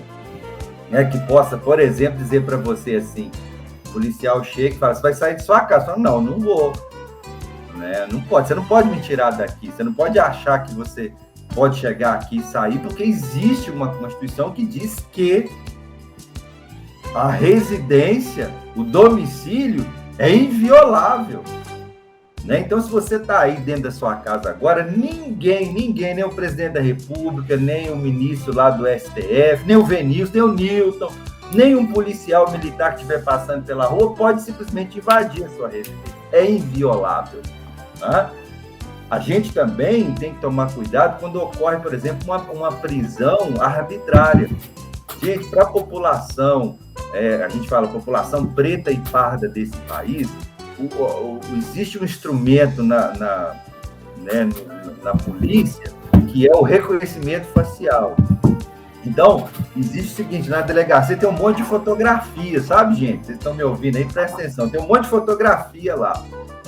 né, que possa, por exemplo, dizer para você assim, o policial chega e fala, você vai sair de sua casa? Fala, não vou. Né? Não pode, você não pode me tirar daqui, você não pode achar que você pode chegar aqui e sair, porque existe uma Constituição que diz que a residência, o domicílio é inviolável. Né? Então, se você está aí dentro da sua casa agora, ninguém, nem o presidente da República, nem o ministro lá do STF, nem o Venilson, nem o Newton, nem um policial militar que estiver passando pela rua pode simplesmente invadir a sua residência. É inviolável. Tá? A gente também tem que tomar cuidado quando ocorre, por exemplo, uma prisão arbitrária. Gente, para a população, a gente fala população preta e parda desse país, existe um instrumento na polícia que é o reconhecimento facial. Então, existe o seguinte, na delegacia tem um monte de fotografia, sabe, gente? Vocês estão me ouvindo aí, presta atenção, tem um monte de fotografia lá.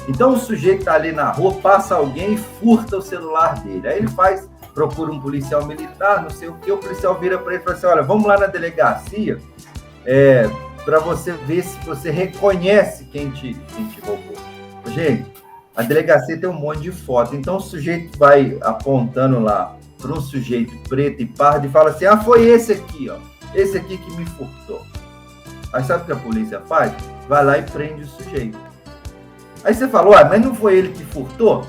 Então, o sujeito está ali na rua, passa alguém e furta o celular dele. Aí ele procura um policial militar, não sei o que, o policial vira para ele e fala assim, olha, vamos lá na delegacia, para você ver se você reconhece quem te roubou. Gente, a delegacia tem um monte de foto, então o sujeito vai apontando lá para um sujeito preto e pardo e fala assim, foi esse aqui, ó, esse aqui que me furtou. Aí sabe o que a polícia faz? Vai lá e prende o sujeito. Aí você fala, mas não foi ele que furtou?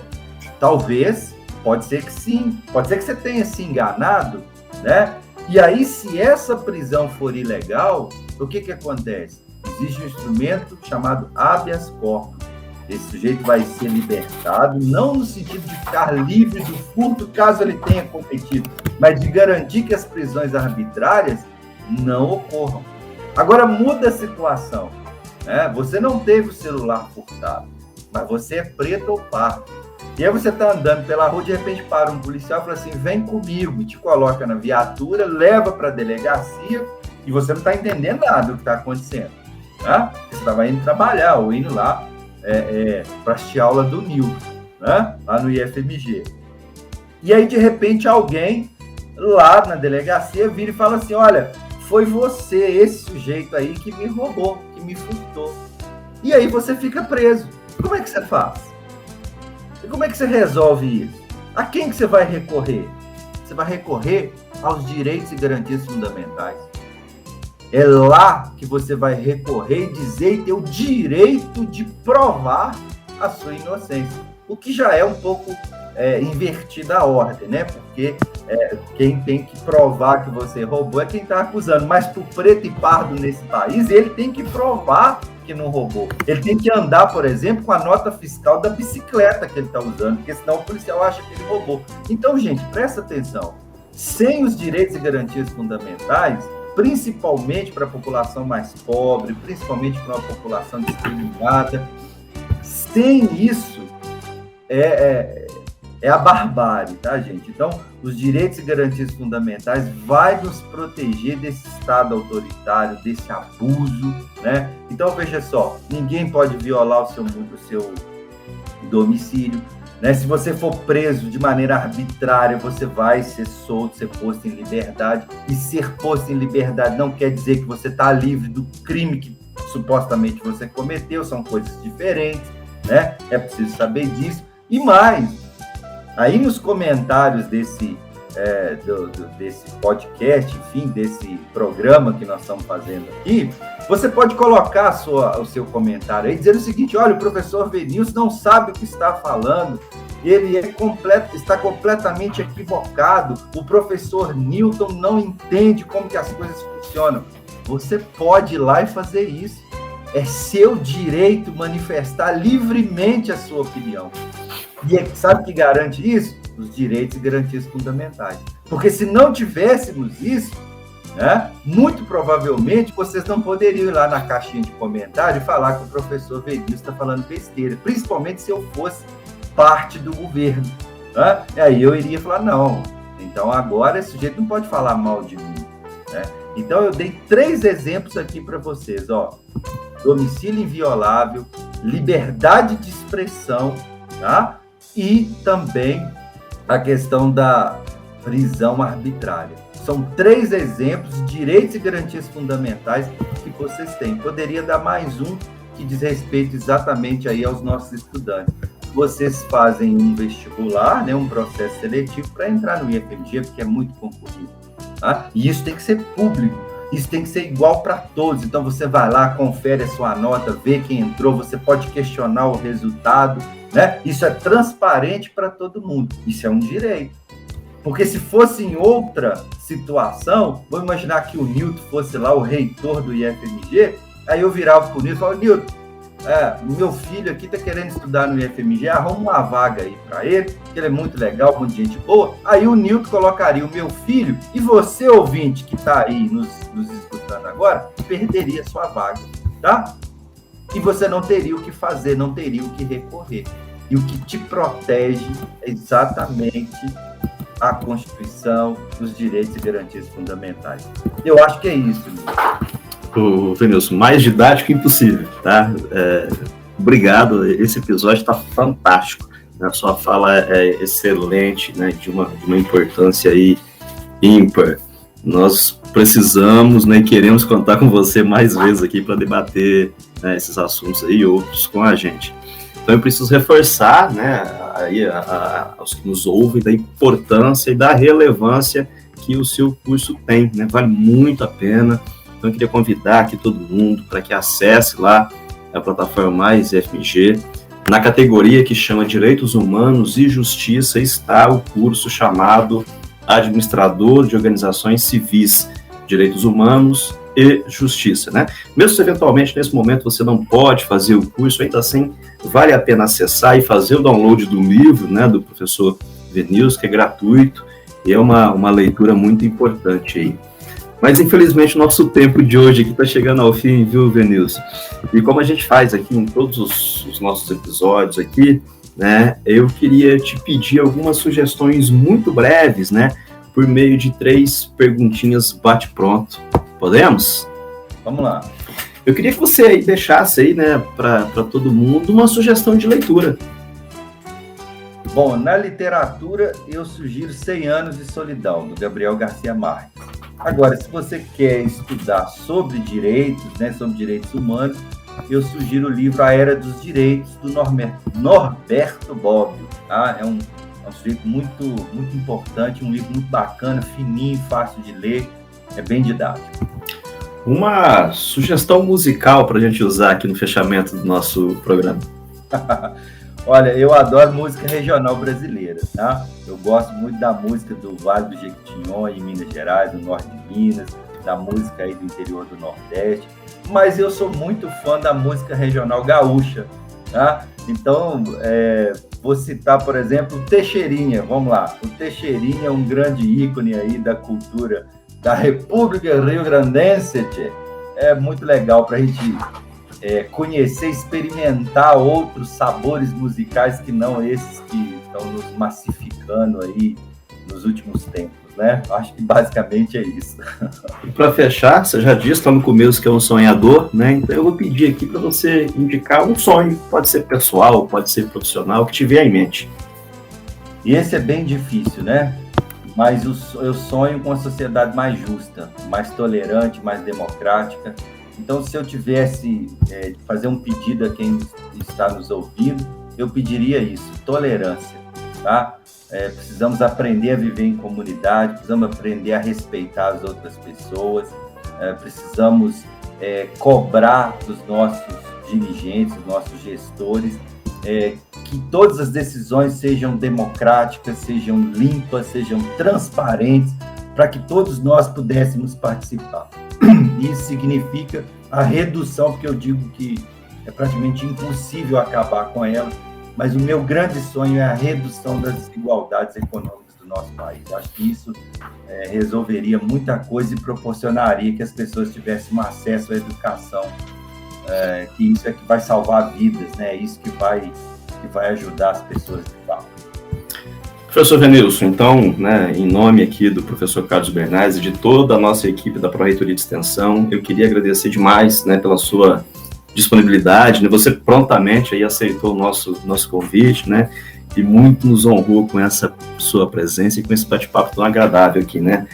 Talvez, pode ser que sim, pode ser que você tenha se enganado, né? E aí, se essa prisão for ilegal, o que acontece? Existe um instrumento chamado habeas corpus. Esse sujeito vai ser libertado, não no sentido de ficar livre do furto, caso ele tenha cometido, mas de garantir que as prisões arbitrárias não ocorram. Agora, muda a situação. Né? Você não teve o celular furtado, mas você é preto ou pardo. E aí você está andando pela rua, de repente para um policial e fala assim, vem comigo, te coloca na viatura, leva para a delegacia e você não está entendendo nada do que está acontecendo. Né? Você estava indo trabalhar ou indo lá para assistir aula do Newton, né? Lá no IFMG. E aí, de repente, alguém lá na delegacia vira e fala assim, olha, foi você, esse sujeito aí que me roubou, que me furtou. E aí você fica preso. Como é que você faz? E como é que você resolve isso? A quem que você vai recorrer? Você vai recorrer aos direitos e garantias fundamentais. É lá que você vai recorrer e dizer e ter o direito de provar a sua inocência. O que já é um pouco invertida a ordem, né? Porque quem tem que provar que você roubou é quem está acusando. Mas para o preto e pardo nesse país, ele tem que provar que não roubou. Ele tem que andar, por exemplo, com a nota fiscal da bicicleta que ele está usando, porque senão o policial acha que ele roubou. Então, gente, presta atenção. Sem os direitos e garantias fundamentais, principalmente para a população mais pobre, principalmente para uma população discriminada, sem isso, é a barbárie, tá, gente? Então, os direitos e garantias fundamentais vai nos proteger desse Estado autoritário, desse abuso, né? Então, veja só, ninguém pode violar o seu domicílio, né? Se você for preso de maneira arbitrária, você vai ser solto, ser posto em liberdade. E ser posto em liberdade não quer dizer que você está livre do crime que supostamente você cometeu, são coisas diferentes, né? É preciso saber disso. E mais, aí nos comentários desse podcast, enfim, desse programa que nós estamos fazendo aqui, você pode colocar o seu comentário aí, dizendo o seguinte: olha, o professor Venilson não sabe o que está falando, ele está completamente equivocado, o professor Newton não entende como que as coisas funcionam. Você pode ir lá e fazer isso. É seu direito manifestar livremente a sua opinião. E sabe o que garante isso? Os direitos e garantias fundamentais. Porque se não tivéssemos isso, né, muito provavelmente vocês não poderiam ir lá na caixinha de comentário e falar que o professor Venilson está falando besteira, principalmente se eu fosse parte do governo. Né? E aí eu iria falar, não, então agora esse sujeito não pode falar mal de mim. Né? Então eu dei 3 exemplos aqui para vocês, ó. Domicílio inviolável, liberdade de expressão, tá? E também a questão da prisão arbitrária. São 3 exemplos de direitos e garantias fundamentais que vocês têm. Poderia dar mais um que diz respeito exatamente aí aos nossos estudantes. Vocês fazem um vestibular, né, um processo seletivo para entrar no IFMG, porque é muito concorrido. Tá? E isso tem que ser público. Isso tem que ser igual para todos. Então, você vai lá, confere a sua nota, vê quem entrou, você pode questionar o resultado, né? Isso é transparente para todo mundo. Isso é um direito. Porque se fosse em outra situação, vamos imaginar que o Newton fosse lá o reitor do IFMG, aí eu virava para o Newton e falava: Newton, meu filho aqui está querendo estudar no IFMG, arruma uma vaga aí para ele, que ele é muito legal, muito gente boa. Aí o Newton colocaria o meu filho, e você, ouvinte, que está aí nos escutando agora, perderia sua vaga, tá? E você não teria o que fazer, não teria o que recorrer. E o que te protege é exatamente a Constituição, os direitos e garantias fundamentais. Eu acho que é isso, Newton. Venilson, mais didático impossível, tá? Obrigado, esse episódio está fantástico. A sua fala é excelente, né? De uma importância aí ímpar. Nós precisamos, né, e queremos contar com você mais vezes aqui para debater, né, esses assuntos aí e outros com a gente. Então eu preciso reforçar, né, aí aos que nos ouvem, da importância e da relevância que o seu curso tem, né? Vale muito a pena. Então eu queria convidar aqui todo mundo para que acesse lá a plataforma Mais IFMG. Na categoria que chama Direitos Humanos e Justiça está o curso chamado Administrador de Organizações Civis, Direitos Humanos e Justiça, né? Mesmo se eventualmente nesse momento você não pode fazer o curso, ainda assim vale a pena acessar e fazer o download do livro, né, do professor Venilson, que é gratuito e é uma leitura muito importante aí. Mas, infelizmente, o nosso tempo de hoje aqui está chegando ao fim, viu, Venilson? E como a gente faz aqui em todos os nossos episódios aqui, né, eu queria te pedir algumas sugestões muito breves, né, por meio de 3 perguntinhas bate-pronto. Podemos? Vamos lá. Eu queria que você aí deixasse aí, né, para todo mundo uma sugestão de leitura. Bom, na literatura, eu sugiro 100 Anos de Solidão, do Gabriel Garcia Marques. Agora, se você quer estudar sobre direitos, né, sobre direitos humanos, eu sugiro o livro A Era dos Direitos, do Norberto Bobbio. Tá? É um sujeito muito, muito importante, um livro muito bacana, fininho, fácil de ler, é bem didático. Uma sugestão musical para a gente usar aqui no fechamento do nosso programa. Olha, eu adoro música regional brasileira, tá? Eu gosto muito da música do Vale do Jequitinhonha, em Minas Gerais, do norte de Minas, da música aí do interior do Nordeste, mas eu sou muito fã da música regional gaúcha, tá? Então, vou citar, por exemplo, o Teixeirinha, vamos lá. O Teixeirinha é um grande ícone aí da cultura da República Rio-Grandense, é muito legal para a gente conhecer, experimentar outros sabores musicais que não esses que estão nos massificando aí nos últimos tempos, né? Acho que basicamente é isso. E para fechar, você já disse lá no começo que é um sonhador, né? Então eu vou pedir aqui para você indicar um sonho, pode ser pessoal, pode ser profissional, que tiver em mente. E esse é bem difícil, né? Mas eu sonho com uma sociedade mais justa, mais tolerante, mais democrática. Então, se eu tivesse de fazer um pedido a quem está nos ouvindo, eu pediria isso, tolerância, tá? precisamos aprender a viver em comunidade, precisamos aprender a respeitar as outras pessoas, precisamos cobrar dos nossos dirigentes, dos nossos gestores, que todas as decisões sejam democráticas, sejam limpas, sejam transparentes, para que todos nós pudéssemos participar. Isso significa a redução, porque eu digo que é praticamente impossível acabar com ela, mas o meu grande sonho é a redução das desigualdades econômicas do nosso país. Acho que isso resolveria muita coisa e proporcionaria que as pessoas tivessem um acesso à educação, que isso é que vai salvar vidas, né? Isso que vai ajudar as pessoas de fato. Professor Venilson, então, né, em nome aqui do professor Carlos Bernardes e de toda a nossa equipe da Pró-Reitoria de Extensão, eu queria agradecer demais, né, pela sua disponibilidade, né, você prontamente aí aceitou o nosso convite, né, e muito nos honrou com essa sua presença e com esse bate-papo tão agradável aqui, né.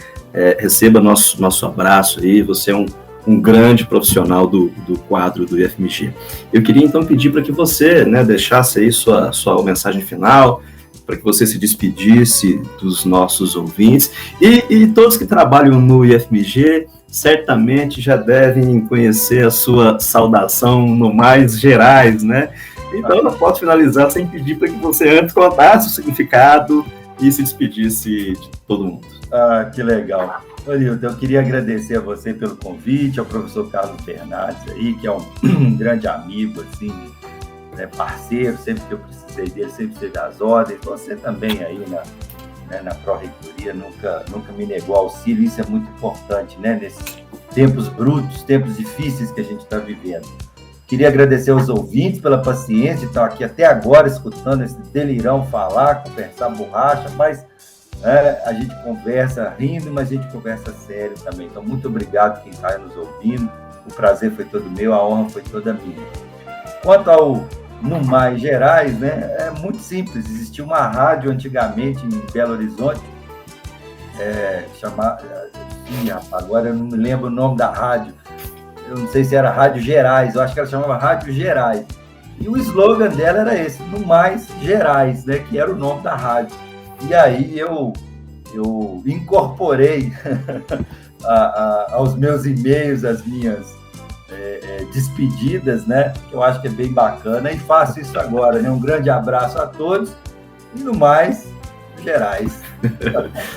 Receba nosso abraço aí, você é um grande profissional do quadro do IFMG. Eu queria então pedir para que você, né, deixasse aí sua mensagem final, para que você se despedisse dos nossos ouvintes, e todos que trabalham no IFMG certamente já devem conhecer a sua saudação no mais gerais, né? Então eu não posso finalizar sem pedir para que você antes contasse o significado e se despedisse de todo mundo. Ah, que legal. Nilton, eu queria agradecer a você pelo convite, ao professor Carlos Bernardes aí, que é um grande amigo, assim, né, parceiro, sempre que eu precisei dele, sempre esteve às ordens. Você também aí na Pró-Reitoria nunca me negou auxílio, isso é muito importante, né, nesses tempos brutos, tempos difíceis que a gente está vivendo. Queria agradecer aos ouvintes pela paciência de estar aqui até agora escutando esse delirão falar, conversar borracha, mas a gente conversa rindo, mas a gente conversa sério também. Então, muito obrigado quem está nos ouvindo, o prazer foi todo meu, a honra foi toda minha. Quanto ao no mais gerais, né, é muito simples. Existia uma rádio antigamente em Belo Horizonte, agora eu não me lembro o nome da rádio, eu não sei se era Rádio Gerais, eu acho que ela chamava Rádio Gerais, e o slogan dela era esse, no mais Gerais, né, que era o nome da rádio. E aí eu incorporei aos meus e-mails, as minhas despedidas, né? Eu acho que é bem bacana e faço isso agora, né? Um grande abraço a todos e no mais, Gerais.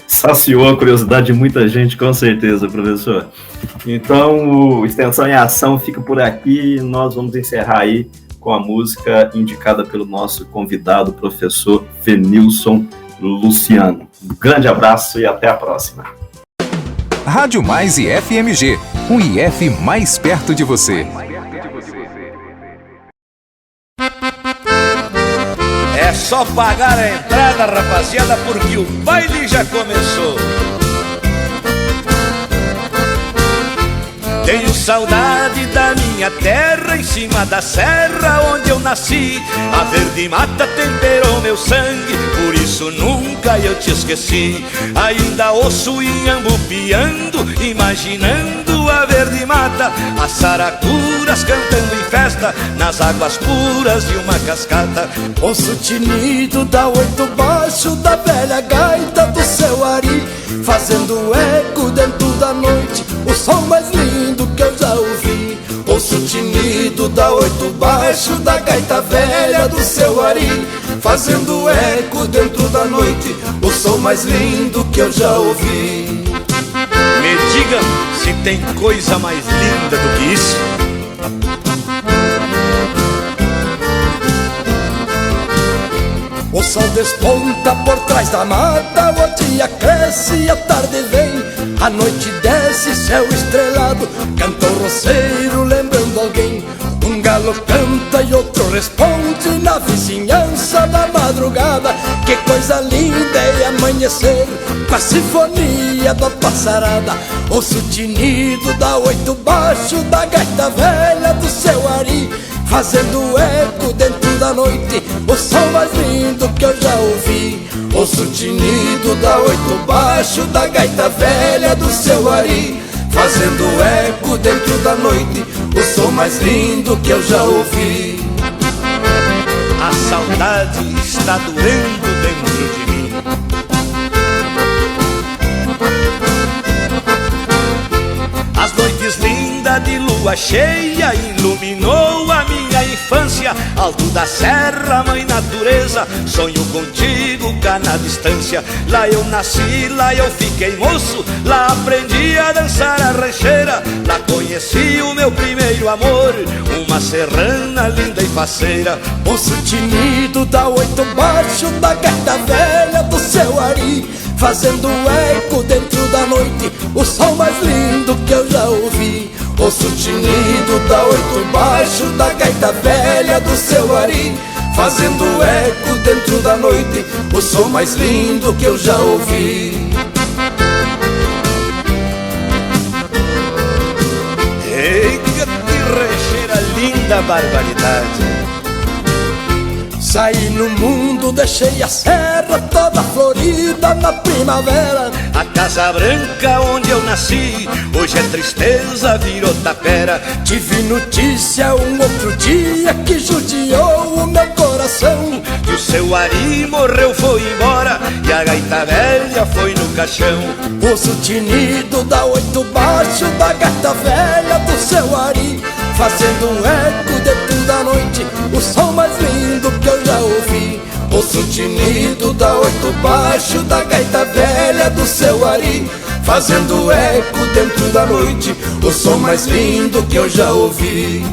Saciou a curiosidade de muita gente, com certeza, professor. Então, o Extensão em Ação fica por aqui e nós vamos encerrar aí com a música indicada pelo nosso convidado, professor Venilson Luciano. Um grande abraço e até a próxima. Rádio Mais IFMG, um IF mais perto de você. É só pagar a entrada, rapaziada, porque o baile já começou. Tenho saudade da minha terra, em cima da serra onde eu nasci. A verde mata temperou meu sangue, por isso nunca eu te esqueci. Ainda ouço Inhambu piando, imaginando a verde mata. As saracuras cantando em festa, nas águas puras de uma cascata. Ouço o tinido da oito baixo, da velha gaita do seu ari, fazendo eco dentro da noite, o som mais lindo que eu já ouvi. Ouço o tinido da oito baixo, da gaita velha do seu ari, fazendo eco dentro da noite, o som mais lindo que eu já ouvi. Me diga se tem coisa mais linda do que isso. O sol desponta por trás da mata, o dia cresce e a tarde vem, a noite desce, céu estrelado, canta o roceiro lembrando alguém. Um galo canta e outro responde na vizinhança da madrugada. Que coisa linda é amanhecer com a sinfonia da passarada. Ouço o tinido da oito baixo, da gaita velha do seu ari, fazendo eco dentro da noite, o som mais lindo que eu já ouvi. Ouço o tinido da oito baixo, da gaita velha do seu ari, fazendo eco dentro da noite, o som mais lindo que eu já ouvi. A saudade está doendo dentro de mim. estrela de lua cheia iluminou a minha infância. Alto da serra, mãe natureza, sonho contigo cá na distância. Lá eu nasci, lá eu fiquei moço, lá aprendi a dançar a rancheira. Lá conheci o meu primeiro amor, uma serrana linda e faceira. Moço tinido da oito baixo da gaita velha do seu ari, fazendo eco dentro da noite, o som mais lindo que eu já ouvi. Ouço tinido da oito baixo da gaita velha do seu ari, fazendo eco dentro da noite, o som mais lindo que eu já ouvi. Eita, que rancheira linda, barbaridade! Saí no mundo, deixei a serra toda florida na primavera. A Casa Branca onde eu nasci, hoje é tristeza, virou tapera. Tive notícia um outro dia que judiou o meu coração, que o seu ari morreu, foi embora, e a gaita velha foi no caixão. Ouço tinido da oito baixo da gaita velha do seu ari, fazendo um eco dentro da noite, o som mais lindo que eu já ouvi. Ouço tinido da oito baixo da gaita velha do seu ari, fazendo eco dentro da noite, o som mais lindo que eu já ouvi.